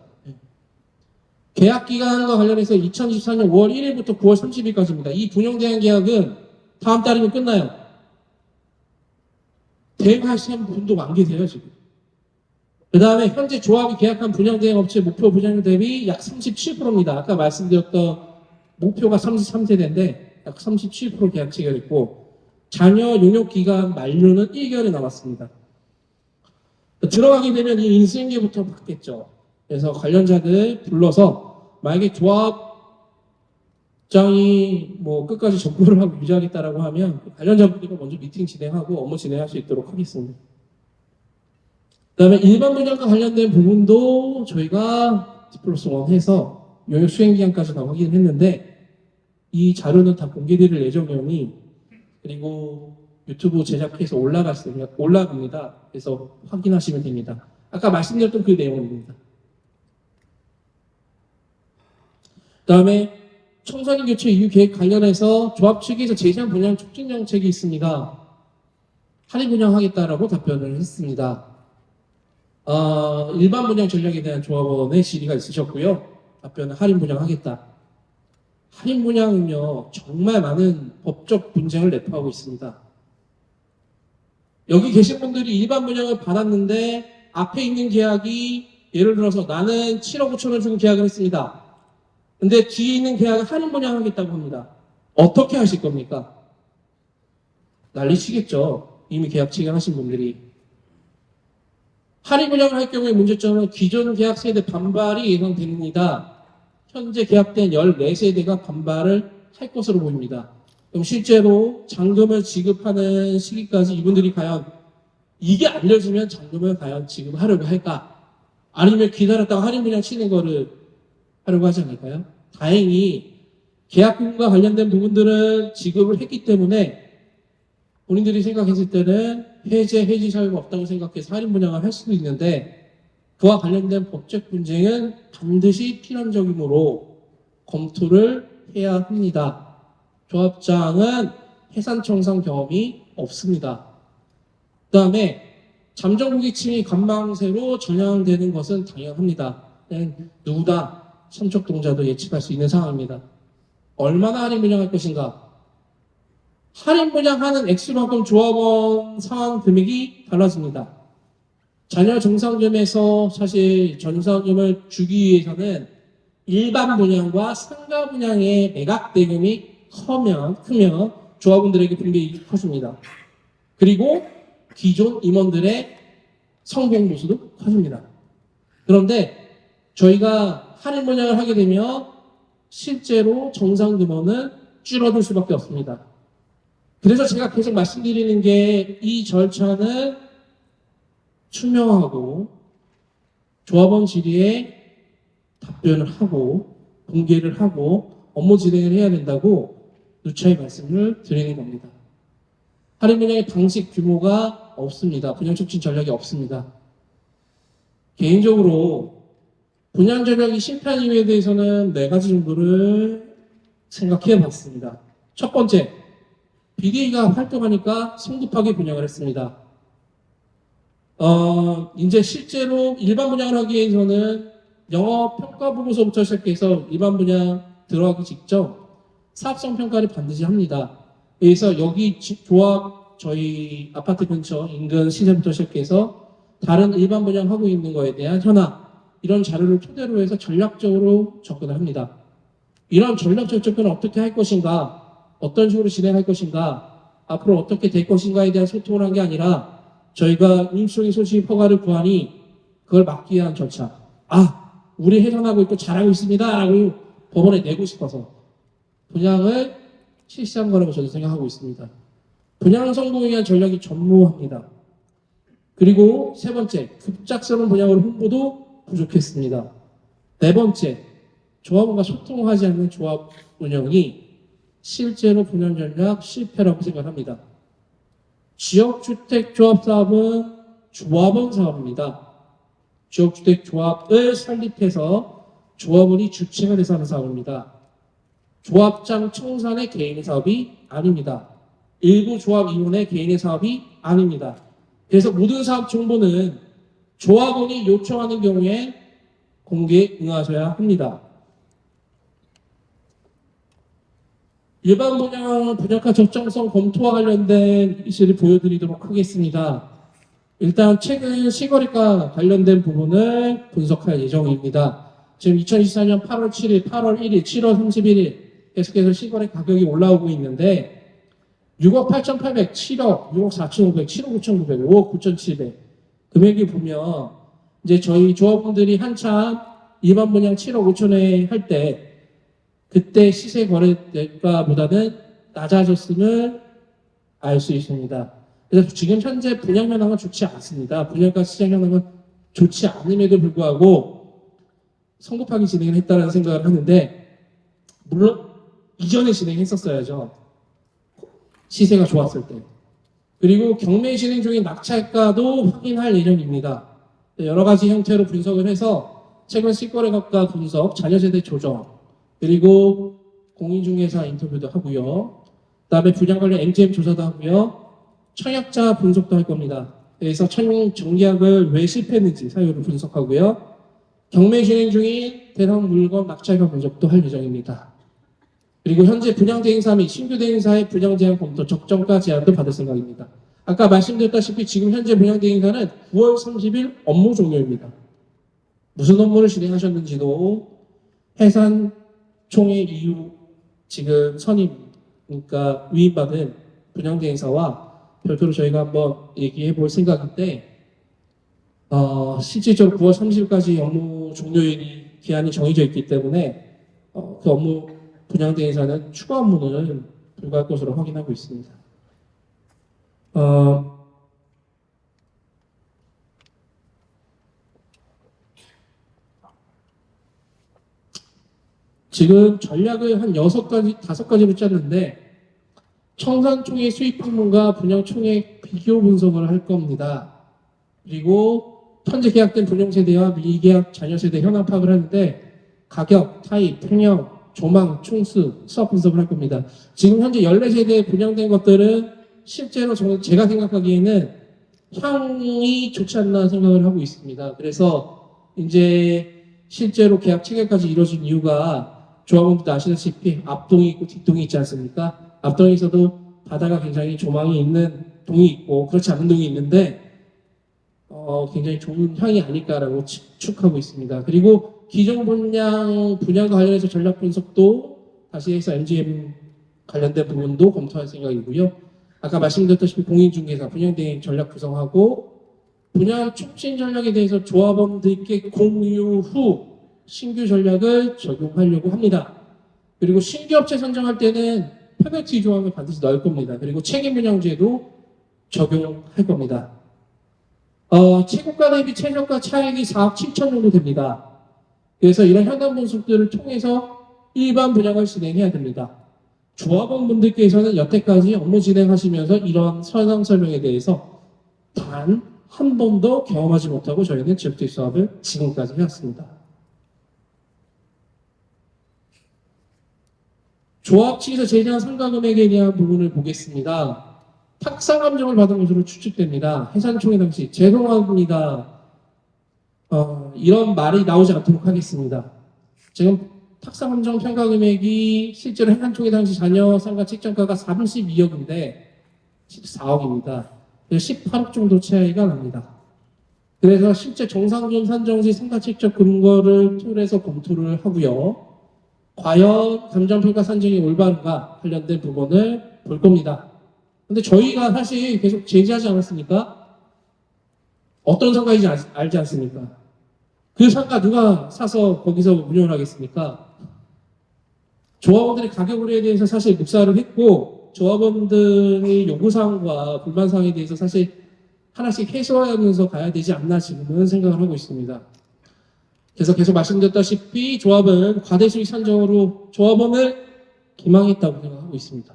계약 기간과 관련해서 2024년 5월 1일부터 9월 30일까지입니다. 이 분양대행 계약은 다음 달이면 끝나요. 대행하시는 분도 안 계세요, 지금. 그 다음에 현재 조합이 계약한 분양대행 업체 목표 분양률 대비 약 37%입니다. 아까 말씀드렸던 목표가 33세대인데 약 37% 계약 체결했고 자녀 용역 기간 만료는 1개월이 남았습니다. 들어가게 되면 이 인수인계부터 받겠죠. 그래서 관련자들 불러서 만약에 조합장이 뭐 끝까지 정보를 하고 유지하겠다라고 하면 관련자분들과 먼저 미팅 진행하고 업무 진행할 수 있도록 하겠습니다. 그 다음에 일반 분양과 관련된 부분도 저희가 디플러스1 해서 용역 수행기간까지 다 확인을 했는데 이 자료는 다 공개드릴 예정이니 그리고 유튜브 제작해서 올라갑니다. 그래서 확인하시면 됩니다. 아까 말씀드렸던 그 내용입니다. 그 다음에 청산인 교체 이후 계획 관련해서 조합 측에서 제시한 분양 촉진 정책이 있습니다. 할인 분양하겠다라고 답변을 했습니다. 일반 분양 전략에 대한 조합원의 질의가 있으셨고요. 답변은 할인 분양하겠다. 할인 분양은요, 정말 많은 법적 분쟁을 내포하고 있습니다. 여기 계신 분들이 일반 분양을 받았는데 앞에 있는 계약이 예를 들어서 나는 7억 5천 원 주고 계약을 했습니다. 근데 뒤에 있는 계약을 할인 분양하겠다고 합니다. 어떻게 하실 겁니까? 난리치겠죠. 이미 계약 체결하신 분들이. 할인 분양을 할 경우에 문제점은 기존 계약 세대 반발이 예상됩니다. 현재 계약된 14세대가 반발을 할 것으로 보입니다. 그럼 실제로 잔금을 지급하는 시기까지 이분들이 과연 이게 알려지면 잔금을 과연 지급하려고 할까? 아니면 기다렸다가 할인 분양 치는 거를 하려고 하지 않을까요? 다행히 계약금과 관련된 부분들은 지급을 했기 때문에 본인들이 생각했을 때는 해지 사유가 없다고 생각해서 할인 분양을 할 수도 있는데 그와 관련된 법적 분쟁은 반드시 필연적이므로 검토를 해야 합니다. 조합장은 해산청산 경험이 없습니다. 그 다음에 잠정고객층이 관망세로 전향되는 것은 당연합니다. 누구다 삼척동자도 예측할 수 있는 상황입니다. 얼마나 할인 분양할 것인가? 할인 분양하는 액수만큼 조합원 상환 금액이 달라집니다. 자녀 정상금에서 사실 전상금을 주기 위해서는 일반 분양과 상가 분양의 매각 대금이 크면 조합원들에게 분배이익이 커집니다. 그리고 기존 임원들의 성공 보수도 커집니다. 그런데 저희가 할인 분양을 하게 되면 실제로 정상금원은 줄어들 수밖에 없습니다. 그래서 제가 계속 말씀드리는 게 이 절차는 투명하고 조합원 질의에 답변을 하고 공개를 하고 업무 진행을 해야 된다고 누차히 말씀을 드리는 겁니다. 할인 분양의 방식 규모가 없습니다. 분양 촉진 전략이 없습니다. 개인적으로 분양 전략이 실패한 이유에 대해서는 4가지 정도를 생각해 봤습니다. 첫 번째, BDA가 활동하니까 성급하게 분양을 했습니다. 이제 실제로 일반 분양을 하기 위해서는 영업평가 보고서부터 시작해서 일반 분양 들어가기 직전 사업성 평가를 반드시 합니다. 그래서 여기 조합 저희 아파트 근처 인근 시세부터 시작해서 다른 일반 분양하고 있는 거에 대한 현황 이런 자료를 토대로 해서 전략적으로 접근을 합니다. 이런 전략적 접근을 어떻게 할 것인가, 어떤 식으로 진행할 것인가, 앞으로 어떻게 될 것인가에 대한 소통을 한 게 아니라 저희가 임시적인 소식 허가를 구하니 그걸 막기 위한 절차. 우리 해산하고 있고 잘하고 있습니다. 라고 법원에 내고 싶어서 분양을 실시한 거라고 저는 생각하고 있습니다. 분양 성공에 위한 전략이 전무합니다. 그리고 세 번째, 급작스러운 분양으로 홍보도 부족했습니다. 네 번째, 조합원과 소통하지 않는 조합 운영이 실제로 분양 전략 실패라고 생각합니다. 지역주택조합 사업은 조합원 사업입니다. 지역주택조합을 설립해서 조합원이 주체가 돼서 하는 사업입니다. 조합장 청산의 개인의 사업이 아닙니다. 일부 조합 임원의 개인의 사업이 아닙니다. 그래서 모든 사업 정보는 조합원이 요청하는 경우에 공개에 응하셔야 합니다. 일반 분양가 적정성 검토와 관련된 이슈를 보여드리도록 하겠습니다. 일단 최근 시거래가 관련된 부분을 분석할 예정입니다. 지금 2024년 8월 7일, 8월 1일, 7월 31일 계속해서 시거래 가격이 올라오고 있는데 6억 8,800, 7억, 6억 4,500, 7억 9,900, 5억 9,700 금액이 보면 이제 저희 조합원들이 한참 일반 분양 7억 5천에 할 때 그때 시세 거래가보다는 낮아졌음을 알 수 있습니다. 그래서 지금 현재 분양 현황은 좋지 않습니다. 분양가 시장 현황은 좋지 않음에도 불구하고 성급하게 진행을 했다는 생각을 하는데 물론 이전에 진행했었어야죠. 시세가 좋았을 때. 그리고 경매 진행 중인 낙찰가도 확인할 예정입니다. 여러 가지 형태로 분석을 해서 최근 실거래가가 분석, 자녀세대 조정, 그리고 공인중개사 인터뷰도 하고요. 그다음에 분양 관련 MGM 조사도 하고요. 청약자 분석도 할 겁니다. 그래서 정계약을 왜 실패했는지 사유를 분석하고요. 경매 진행 중인 대상 물건 낙찰가 분석도 할 예정입니다. 그리고 현재 분양 대행사 및 신규 대행사의 분양 제한 검토 적정가 제안도 받을 생각입니다. 아까 말씀드렸다시피 지금 현재 분양 대행사는 9월 30일 업무 종료입니다. 무슨 업무를 진행하셨는지도 해산총회 이후 지금 선임, 그러니까 위임받은 분양 대행사와 별도로 저희가 한번 얘기해 볼 생각인데, 실질적으로 9월 30일까지 업무 종료일이 기한이 정해져 있기 때문에 그 업무 분양 대행사는 추가 업무는 불가할 것으로 확인하고 있습니다. 지금 전략을 한 6가지, 5가지로 짰는데 청산총액 수익평균과 분양총액 비교 분석을 할 겁니다. 그리고 현재 계약된 분양세대와 미계약 자녀세대 현황 파악을 하는데 가격, 타입, 평형, 조망, 총수, 수업 분석을 할 겁니다. 지금 현재 14세대에 분양된 것들은 실제로 제가 생각하기에는 향이 좋지 않나 생각을 하고 있습니다. 그래서 이제 실제로 계약 체결까지 이루어진 이유가 조합원분도 아시다시피 앞동이 있고 뒷동이 있지 않습니까? 앞동에서도 바다가 굉장히 조망이 있는 동이 있고 그렇지 않은 동이 있는데 굉장히 좋은 향이 아닐까라고 추측하고 있습니다. 그리고 기존 분양과 관련해서 전략 분석도 다시 해서 MGM 관련된 부분도 검토할 생각이고요. 아까 말씀드렸다시피 공인중개사 분양대행 전략 구성하고 분양 촉진 전략에 대해서 조합원들께 공유 후 신규 전략을 적용하려고 합니다. 그리고 신규 업체 선정할 때는 페널티 조항을 반드시 넣을 겁니다. 그리고 책임 분양제도 적용할 겁니다. 최고가 대비 최저가 차익이 4억 7천 정도 됩니다. 그래서 이런 현황 분석들을 통해서 일반 분양을 진행해야 됩니다. 조합원분들께서는 여태까지 업무 진행하시면서 이런 현황 설명에 대해서 단 한 번도 경험하지 못하고 저희는 지역주의 사업을 지금까지 해왔습니다. 조합 측에서 제시한 상가 금액에 대한 부분을 보겠습니다. 탁상 감정을 받은 것으로 추측됩니다. 해산총회 당시 죄송합니다. 이런 말이 나오지 않도록 하겠습니다. 지금 탁상 감정 평가 금액이 실제로 해산총회 당시 자녀 상가 책정가가 32억인데 14억입니다. 18억 정도 차이가 납니다. 그래서 실제 정상준 산정시 상가 책정 근거를 통해서 검토를 하고요. 과연 감정평가 산정이 올바른가 관련된 부분을 볼 겁니다. 근데 저희가 사실 계속 제기하지 않았습니까? 어떤 상가인지 알지 않습니까? 그 상가 누가 사서 거기서 운영을 하겠습니까? 조합원들의 가격 우려에 대해서 사실 묵살을 했고 조합원들의 요구사항과 불만사항에 대해서 사실 하나씩 해소하면서 가야 되지 않나 지금은 생각을 하고 있습니다. 그래서 계속 말씀드렸다시피 조합은 과대수익 산정으로 조합원을 기망했다고 생각하고 있습니다.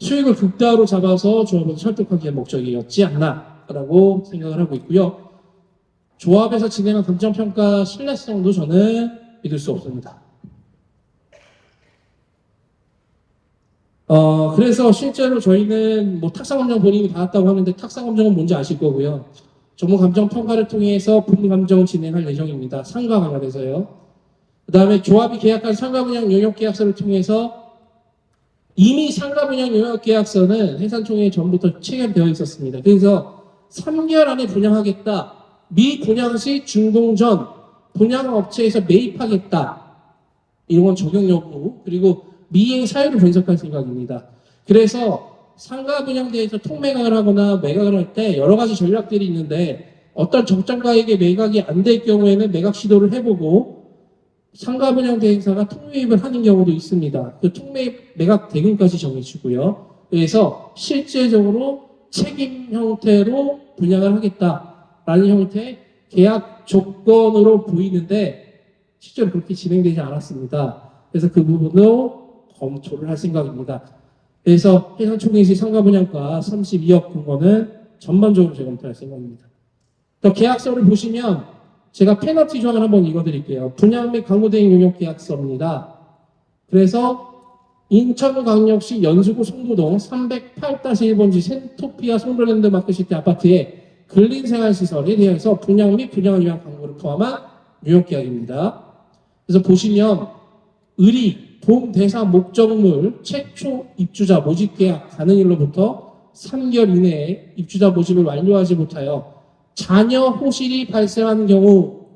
수익을 극대화로 잡아서 조합을 설득하기의 목적이었지 않나라고 생각을 하고 있고요. 조합에서 진행한 감정평가 신뢰성도 저는 믿을 수 없습니다. 그래서 실제로 저희는 탁상감정 본인이 받았다고 하는데 탁상감정은 뭔지 아실 거고요. 전문 감정 평가를 통해서 분리 감정을 진행할 예정입니다. 상가 관련해서요. 그 다음에 조합이 계약한 상가 분양 용역 계약서를 통해서 이미 상가 분양 용역 계약서는 해산총회에 전부터 체결되어 있었습니다. 그래서 3개월 안에 분양하겠다. 미분양 시 준공 전 분양업체에서 매입하겠다. 이런 건 적용 여부 그리고 미행 사유를 분석할 생각입니다. 그래서 상가 분양대에서 통매각을 하거나 매각을 할 때 여러 가지 전략들이 있는데 어떤 적정가액에 매각이 안 될 경우에는 매각 시도를 해보고 상가 분양 대행사가 통매입을 하는 경우도 있습니다. 그 통매입 매각 대금까지 정해주고요. 그래서 실제적으로 책임 형태로 분양을 하겠다라는 형태의 계약 조건으로 보이는데 실제로 그렇게 진행되지 않았습니다. 그래서 그 부분도 검토를 할 생각입니다. 그래서 해상총회 시 상가 분양가 32억 근거는 전반적으로 재검토할 생각입니다. 또 계약서를 보시면 제가 페널티 조항을 한번 읽어드릴게요. 분양 및 광고대행 용역 계약서입니다. 그래서 인천광역시 연수구 송도동 308-1번지 센토피아 송도랜드 마켓시티 아파트의 근린생활시설에 대해서 분양 및 분양을 위한 광고를 포함한 뉴욕계약입니다. 그래서 보시면 의리, 본 대상 목적물 최초 입주자 모집 계약 가는 일로부터 3개월 이내에 입주자 모집을 완료하지 못하여 자녀 호실이 발생하는 경우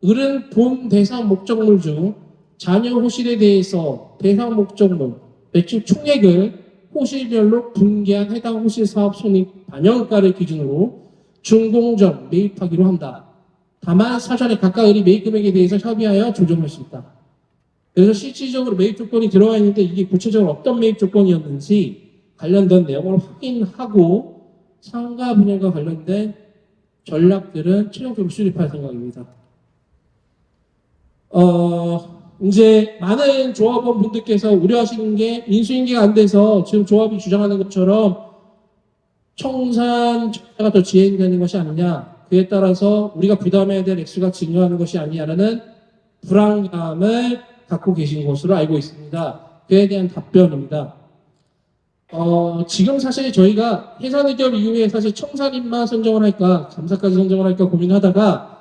을은 본 대상 목적물 중 자녀 호실에 대해서 대상 목적물 매출 총액을 호실별로 분개한 해당 호실 사업 손익 반영가를 기준으로 중공정 매입하기로 한다. 다만 사전에 각각 을이 매입 금액에 대해서 협의하여 조정할 수 있다. 그래서 실질적으로 매입 조건이 들어가 있는데 이게 구체적으로 어떤 매입 조건이었는지 관련된 내용을 확인하고 상가 분양과 관련된 전략들은 최종적으로 수립할 생각입니다. 이제 많은 조합원 분들께서 우려하시는 게 인수인계가 안 돼서 지금 조합이 주장하는 것처럼 청산 적자가 더 진행되는 것이 아니냐, 그에 따라서 우리가 부담해야 될 액수가 증가하는 것이 아니냐라는 불안감을 갖고 계신 것으로 알고 있습니다. 그에 대한 답변입니다. 지금 사실 저희가 해산 의결 이후에 사실 청산인만 선정을 할까 감사까지 선정을 할까 고민하다가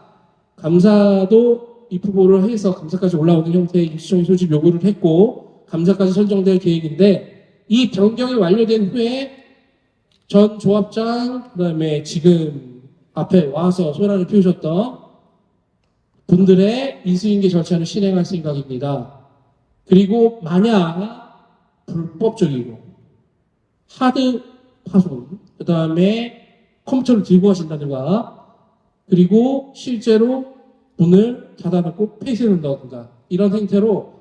감사도 입후보를 해서 감사까지 올라오는 형태의 임시정의 소집 요구를 했고 감사까지 선정될 계획인데, 이 변경이 완료된 후에 전 조합장 그다음에 지금 앞에 와서 소란을 피우셨던 분들의 인수인계 절차를 실행할 생각입니다. 그리고 만약 불법적이고 하드 파손, 그 다음에 컴퓨터를 들고 가신다든가, 그리고 실제로 문을 닫아놓고 폐쇄한다든가 이런 행태로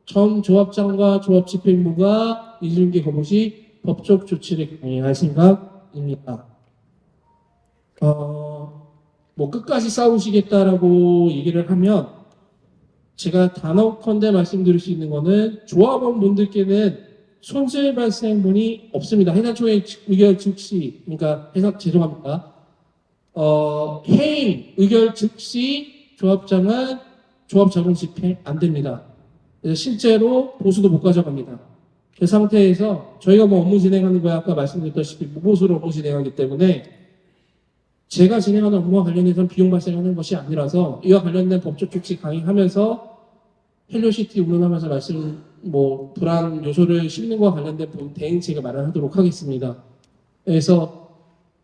전 조합장과 조합 집행부가 인수인계 거부 시 법적 조치를 강행할 생각입니다. 뭐 끝까지 싸우시겠다라고 얘기를 하면 제가 단언컨대 말씀드릴 수 있는 거는 조합원 분들께는 손실 발생분이 없습니다. 해산총회 의결 즉시, 그러니까 죄송합니다. 해임 의결 즉시 조합장은 조합 자본 집행 안 됩니다. 그래서 실제로 보수도 못 가져갑니다. 그 상태에서 저희가 뭐 업무 진행하는 거야 아까 말씀드렸다시피 무보수로 업무 진행하기 때문에 제가 진행하는 업무와 관련해서는 비용 발생하는 것이 아니라서 이와 관련된 법적 조치 강행하면서 헬로시티 운운하면서 불안 요소를 씹는 것과 관련된 대응책을 마련하도록 하겠습니다. 그래서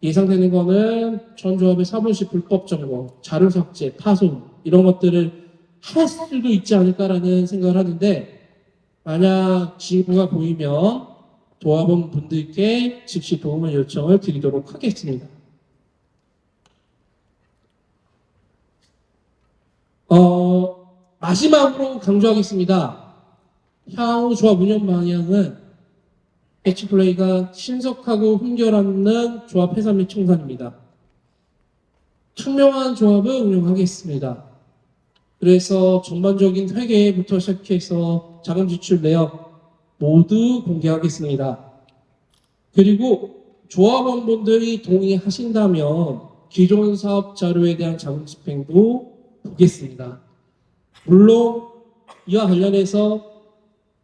예상되는 거는 전 조합의 사무실 불법 점거, 자료 삭제, 파손 이런 것들을 할 수도 있지 않을까라는 생각을 하는데, 만약 징후가 보이면 조합원 분들께 즉시 도움을 요청을 드리도록 하겠습니다. 마지막으로 강조하겠습니다. 향후 조합 운영 방향은 매치플레이가 신속하고 흥결없는 조합 해산 및 청산입니다. 투명한 조합을 운영하겠습니다. 그래서 전반적인 회계부터 시작해서 자금 지출 내역 모두 공개하겠습니다. 그리고 조합원분들이 동의하신다면 기존 사업 자료에 대한 자금 집행도 보겠습니다. 물론 이와 관련해서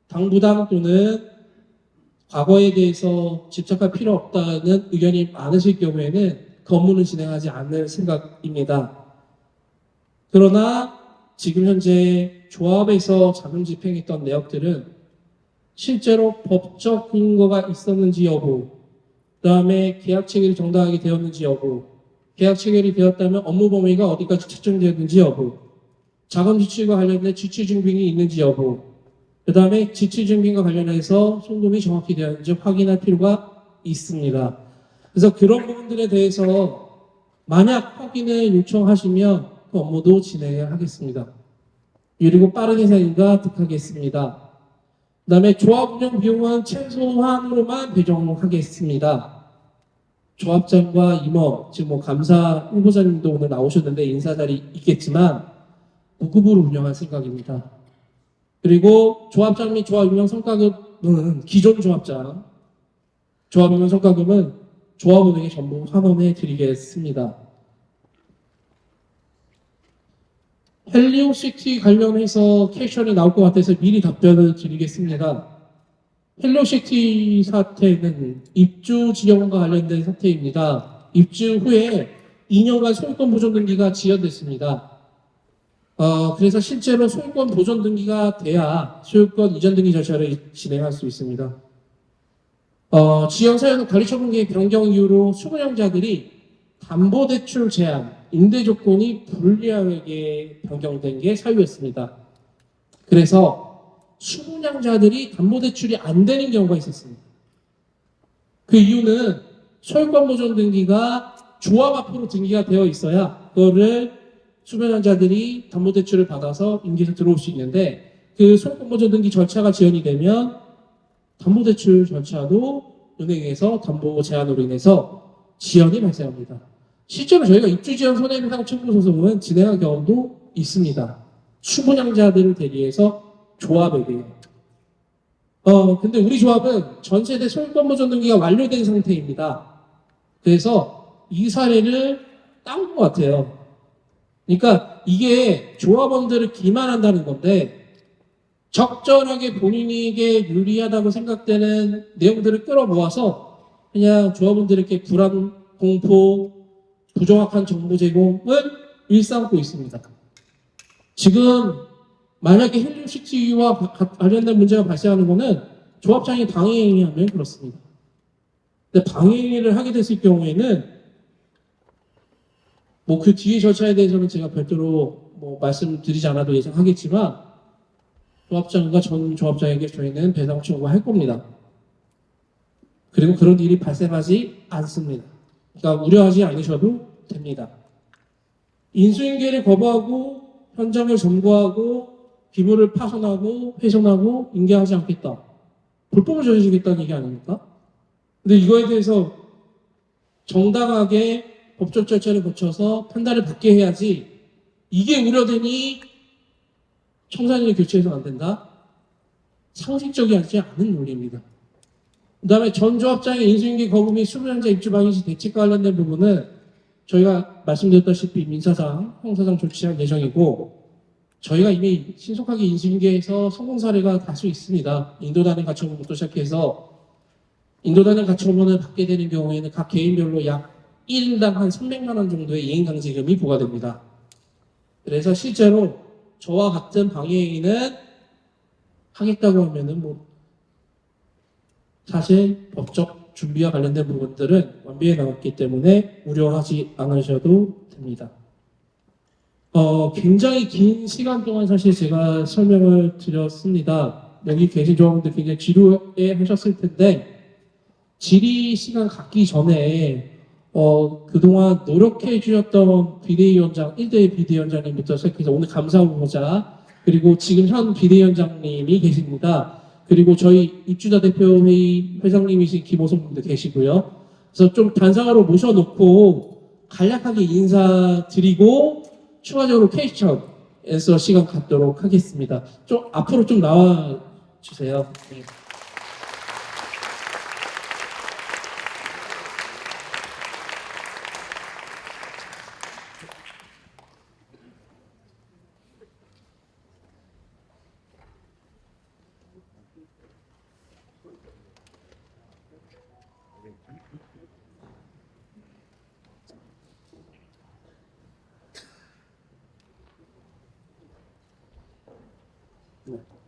당부당 또는 과거에 대해서 집착할 필요 없다는 의견이 많으실 경우에는 그 업무는 진행하지 않을 생각입니다. 그러나 지금 현재 조합에서 자금 집행했던 내역들은 실제로 법적 근거가 있었는지 여부, 그 다음에 계약 체결이 정당하게 되었는지 여부, 계약 체결이 되었다면 업무 범위가 어디까지 측정되었는지 여부, 자금 지출과 관련된 지출 증빙이 있는지 여부, 그 다음에 지출 증빙과 관련해서 송금이 정확히 되었는지 확인할 필요가 있습니다. 그래서 그런 부분들에 대해서 만약 확인을 요청하시면 그 업무도 진행을 하겠습니다. 그리고 빠른 해산 가득하겠습니다. 그 다음에 조합 운영 비용은 최소한으로만 배정하겠습니다. 조합장과 임원, 지금 감사 후보자님도 오늘 나오셨는데 인사 자리 있겠지만 무급으로 운영할 생각입니다. 그리고 조합장 및 조합 운영 성과금은 기존 조합장, 조합 운영 성과금은 조합은행에 전부 환원해 드리겠습니다. 헬리오시티 관련해서 캡션이 나올 것 같아서 미리 답변을 드리겠습니다. 헬로시티 사태는 입주 지원과 관련된 사태입니다. 입주 후에 2년간 소유권 보존 등기가 지연됐습니다. 그래서 실제로 소유권 보존 등기가 돼야 소유권 이전 등기 절차를 진행할 수 있습니다. 지연 사유는 관리처분계획 변경 이후로 수분양자들이 담보대출 제한, 임대 조건이 불리하게 변경된 게 사유였습니다. 그래서 수분양자들이 담보대출이 안 되는 경우가 있었습니다. 그 이유는 소유권 보존 등기가 조합 앞으로 등기가 되어 있어야 그거를 수분양자들이 담보대출을 받아서 임기에서 들어올 수 있는데 그 소유권 보존 등기 절차가 지연이 되면 담보대출 절차도 은행에서 담보 제한으로 인해서 지연이 발생합니다. 실제로 저희가 입주지연 손해배상 청구 소송은 진행한 경험도 있습니다. 수분양자들을 대리해서 조합에게요. 근데 우리 조합은 전세대 소유권 보존 등기가 완료된 상태입니다. 그래서 이 사례를 따온 것 같아요. 그러니까 이게 조합원들을 기만한다는 건데 적절하게 본인에게 유리하다고 생각되는 내용들을 끌어모아서 그냥 조합원들에게 불안, 공포, 부정확한 정보 제공을 일삼고 있습니다. 지금 만약에 헬리오시티와 관련된 문제가 발생하는 거는 조합장이 방해행위하면 그렇습니다. 근데 방해행위를 하게 됐을 경우에는 뭐 그 뒤의 절차에 대해서는 제가 별도로 뭐 말씀드리지 않아도 예상하겠지만 조합장과 전 조합장에게 저희는 배상 청구할 겁니다. 그리고 그런 일이 발생하지 않습니다. 그러니까 우려하지 않으셔도 됩니다. 인수인계를 거부하고 현장을 점거하고 기물을 파손하고 훼손하고 인계하지 않겠다. 불법을 저지르겠다는 얘기 아닙니까? 근데 이거에 대해서 정당하게 법적 절차를 거쳐서 판단을 받게 해야지 이게 우려되니 청산인을 교체해서는 안 된다? 상식적이지 않은 논리입니다. 그 다음에 전 조합장의 인수인계 거부 및 수분양자 입주 방해시 대책과 관련된 부분은 저희가 말씀드렸다시피 민사상, 형사상 조치할 예정이고 저희가 이미 신속하게 인수인계해서 성공 사례가 다수 있습니다. 인도단행 가처분부터 시작해서 인도단행 가처분을 받게 되는 경우에는 각 개인별로 약 1인당 한 300만 원 정도의 이행강제금이 부과됩니다. 그래서 실제로 저와 같은 방해행위는 하겠다고 하면은 뭐 사실 법적 준비와 관련된 부분들은 완비해 나왔기 때문에 우려하지 않으셔도 됩니다. 굉장히 긴 시간 동안 사실 제가 설명을 드렸습니다. 여기 계신 조합원들 굉장히 지루해 하셨을 텐데 질의 시간 갖기 전에 그동안 노력해 주셨던 비대위원장, 1대 비대위원장님부터 시작해서 오늘 감사하고자 그리고 지금 현 비대위원장님이 계십니다. 그리고 저희 입주자 대표회의 회장님이신 김호성님도 계시고요. 그래서 좀 단상으로 모셔놓고 간략하게 인사드리고 추가적으로 퀘스천에서 시간 갖도록 하겠습니다. 좀 앞으로 좀 나와 주세요. 네.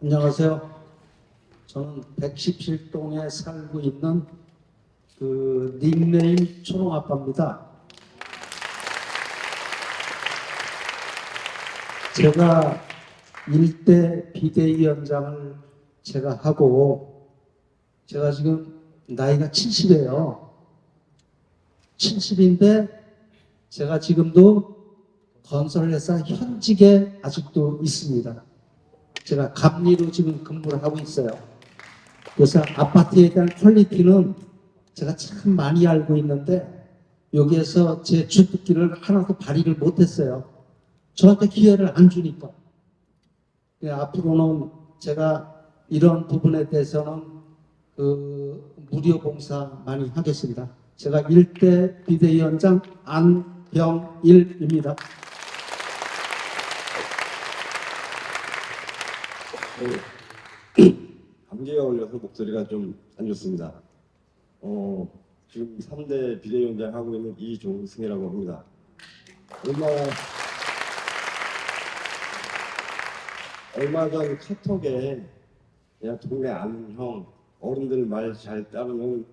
안녕하세요. 저는 117동에 살고 있는 그 닉네임 초롱아빠입니다. 제가 일대 비대위원장을 제가 하고 제가 지금 나이가 70이에요. 70인데 제가 지금도 건설회사 현직에 아직도 있습니다. 제가 감리로 지금 근무를 하고 있어요. 그래서 아파트에 대한 퀄리티는 제가 참 많이 알고 있는데 여기에서 제 주특기를 하나도 발휘를 못했어요. 저한테 기회를 안 주니까. 앞으로는 제가 이런 부분에 대해서는 무료 봉사 많이 하겠습니다. 제가 1대 비대위원장 안병일입니다. 감기가 걸려서 목소리가 좀 안 좋습니다. 지금 3대 비대위원장 하고 있는 이종승이라고 합니다. 얼마 전 카톡에 그냥 동네 아는 형, 어른들 말 잘 따르는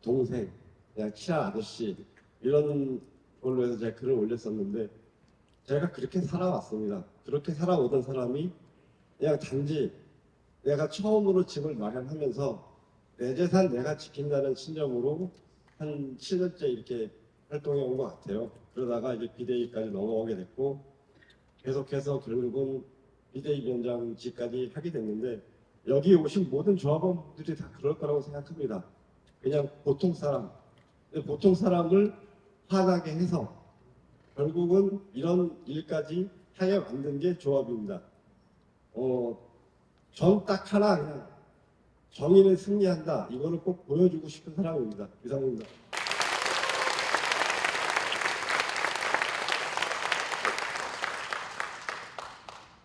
동생, 그냥 친한 아저씨 이런 걸로 해서 제가 글을 올렸었는데 제가 그렇게 살아왔습니다. 그렇게 살아오던 사람이 그냥 단지 내가 처음으로 집을 마련하면서 내 재산 내가 지킨다는 신념으로 한 7년째 이렇게 활동해 온 것 같아요. 그러다가 이제 비대위까지 넘어가게 됐고 계속해서 결국은 비대위원장직까지 하게 됐는데 여기 오신 모든 조합원들이 다 그럴 거라고 생각합니다. 그냥 보통 사람, 보통 사람을 화나게 해서 결국은 이런 일까지 하게 만든 게 조합입니다. 전 딱 하나 그냥 정의는 승리한다. 이거를 꼭 보여주고 싶은 사람입니다. 이상입니다.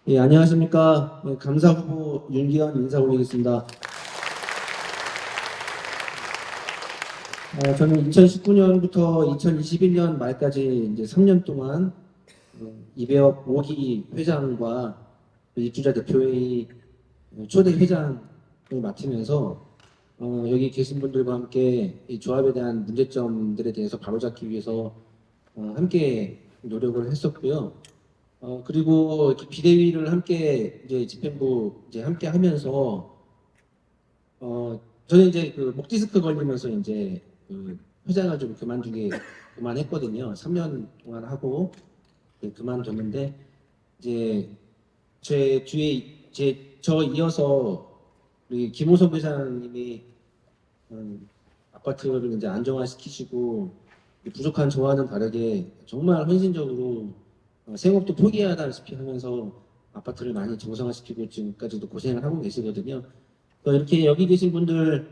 예, 안녕하십니까. 예, 감사 후보 윤기현 인사 올리겠습니다. 저는 2019년부터 2021년 말까지 이제 3년 동안 이배업 5기 회장과 입주자 대표회의 초대 회장을 맡으면서 여기 계신 분들과 함께 이 조합에 대한 문제점들에 대해서 바로잡기 위해서 함께 노력을 했었고요. 그리고 이렇게 비대위를 함께 이제 집행부 이제 함께 하면서 저는 이제 그 목 디스크 걸리면서 이제 그 회장을 좀 그만했거든요. 3년 동안 하고 그만뒀는데 이제 제 뒤에 저 이어서 우리 김호석 회장님이 아파트를 이제 안정화시키시고 부족한 저와는 다르게 정말 헌신적으로 생업도 포기하다시피 하면서 아파트를 많이 정상화시키고 지금까지도 고생을 하고 계시거든요. 이렇게 여기 계신 분들이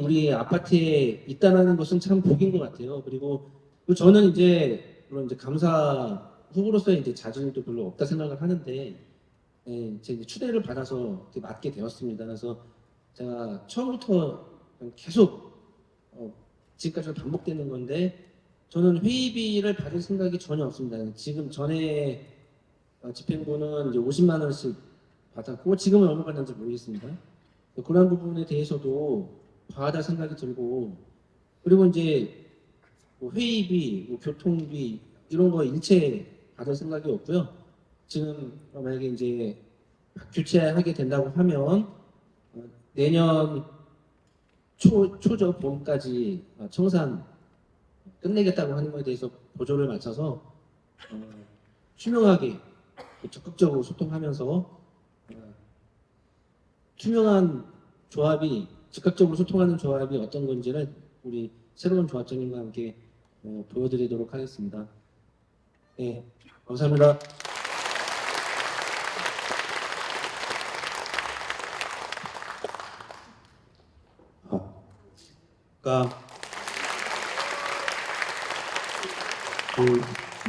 우리 아파트에 있다는 것은 참 복인 것 같아요. 그리고 저는 이제 물론 이제 감사 후보로서의 이제 자질도 별로 없다 생각을 하는데 제 추대를 받아서 맡게 되었습니다. 그래서 제가 처음부터 계속 지금까지 반복되는 건데 저는 회의비를 받을 생각이 전혀 없습니다. 지금 전에 집행부는 이제 50만 원씩 받았고 지금은 얼마 받는지 모르겠습니다. 그런 부분에 대해서도 받을 생각이 들고 그리고 이제 뭐 회의비, 뭐 교통비 이런 거 일체 받을 생각이 없고요. 지금 만약에 이제 교체하게 된다고 하면 내년 초저 봄까지 청산 끝내겠다고 하는 것에 대해서 보조를 맞춰서 투명하게 적극적으로 소통하면서 투명한 조합이 즉각적으로 소통하는 조합이 어떤 건지를 우리 새로운 조합장님과 함께 보여드리도록 하겠습니다. 네, 감사합니다.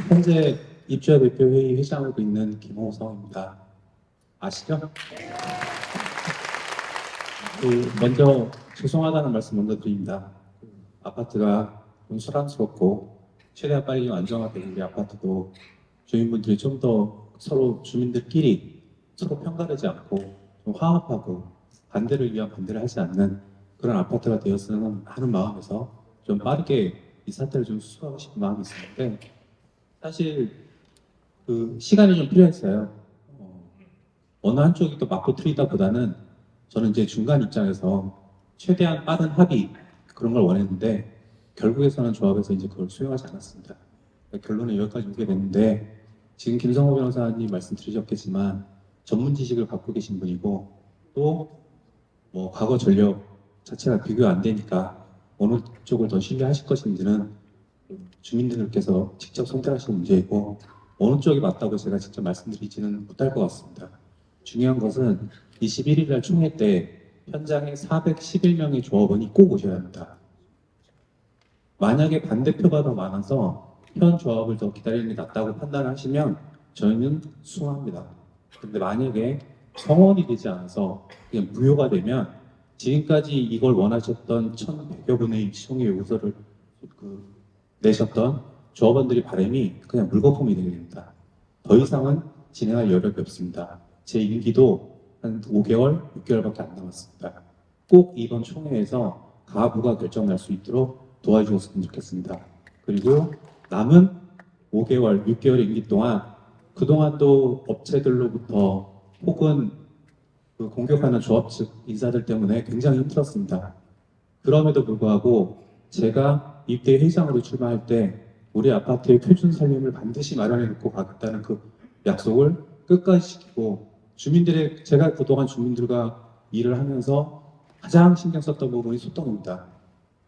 현재 입주자 대표회의 회장하고 있는 김호성입니다. 아시죠? 먼저 죄송하다는 말씀 먼저 드립니다. 아파트가 좀 소란스럽고 최대한 빨리 안정화되는 우리 아파트도 주민분들이 좀 더 서로 주민들끼리 서로 편가르지 않고 좀 화합하고 반대를 위한 반대를 하지 않는 그런 아파트가 되었으면 하는 마음에서 좀 빠르게 이 사태를 좀 수습하고 싶은 마음이 있었는데 사실 그 시간이 좀 필요했어요. 어느 한쪽이 또 맞고 틀리다보다는 저는 이제 중간 입장에서 최대한 빠른 합의 그런 걸 원했는데 결국에서는 조합에서 이제 그걸 수용하지 않았습니다. 결론은 여기까지 오게 됐는데 지금 김성호 변호사님 말씀드리셨겠지만 전문 지식을 갖고 계신 분이고 또 뭐 과거 전력 자체가 비교가 안 되니까 어느 쪽을 더 신뢰하실 것인지는 주민들께서 직접 선택하시는 문제이고 어느 쪽이 맞다고 제가 직접 말씀드리지는 못할 것 같습니다. 중요한 것은 21일 날 총회 때 현장에 411명의 조합원이 꼭 오셔야 합니다. 만약에 반대표가 더 많아서 현 조합을 더 기다리는 게 낫다고 판단하시면 저희는 수긍합니다. 근데 만약에 성원이 되지 않아서 그냥 무효가 되면 지금까지 이걸 원하셨던 1,100여 분의 시청의 요구서를 내셨던 조합원들이 바람이 그냥 물거품이 되게 됩니다. 더 이상은 진행할 여력이 없습니다. 제 임기도 한 5개월, 6개월밖에 안 남았습니다. 꼭 이번 총회에서 가부가 결정날 수 있도록 도와주셨으면 좋겠습니다. 그리고 남은 5개월, 6개월 임기 동안 그동안 또 업체들로부터 혹은 그 공격하는 조합 측 인사들 때문에 굉장히 힘들었습니다. 그럼에도 불구하고 제가 입대 회장으로 출마할 때 우리 아파트의 표준 살림을 반드시 마련해 놓고 가겠다는 그 약속을 끝까지 지키고 주민들의 제가 그동안 주민들과 일을 하면서 가장 신경 썼던 부분이 소통입니다.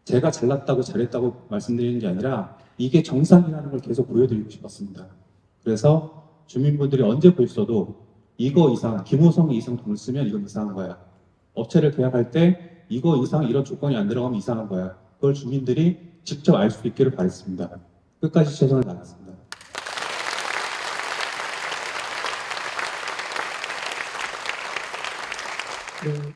제가 잘났다고 잘했다고 말씀드리는 게 아니라 이게 정상이라는 걸 계속 보여드리고 싶었습니다. 그래서 주민분들이 언제 보셨어도 이거 이상, 김호성 이상 돈을 쓰면 이건 이상한 거야. 업체를 계약할 때 이거 이상 이런 조건이 안 들어가면 이상한 거야. 그걸 주민들이 직접 알 수 있기를 바랬습니다. 끝까지 최선을 다했습니다. 네,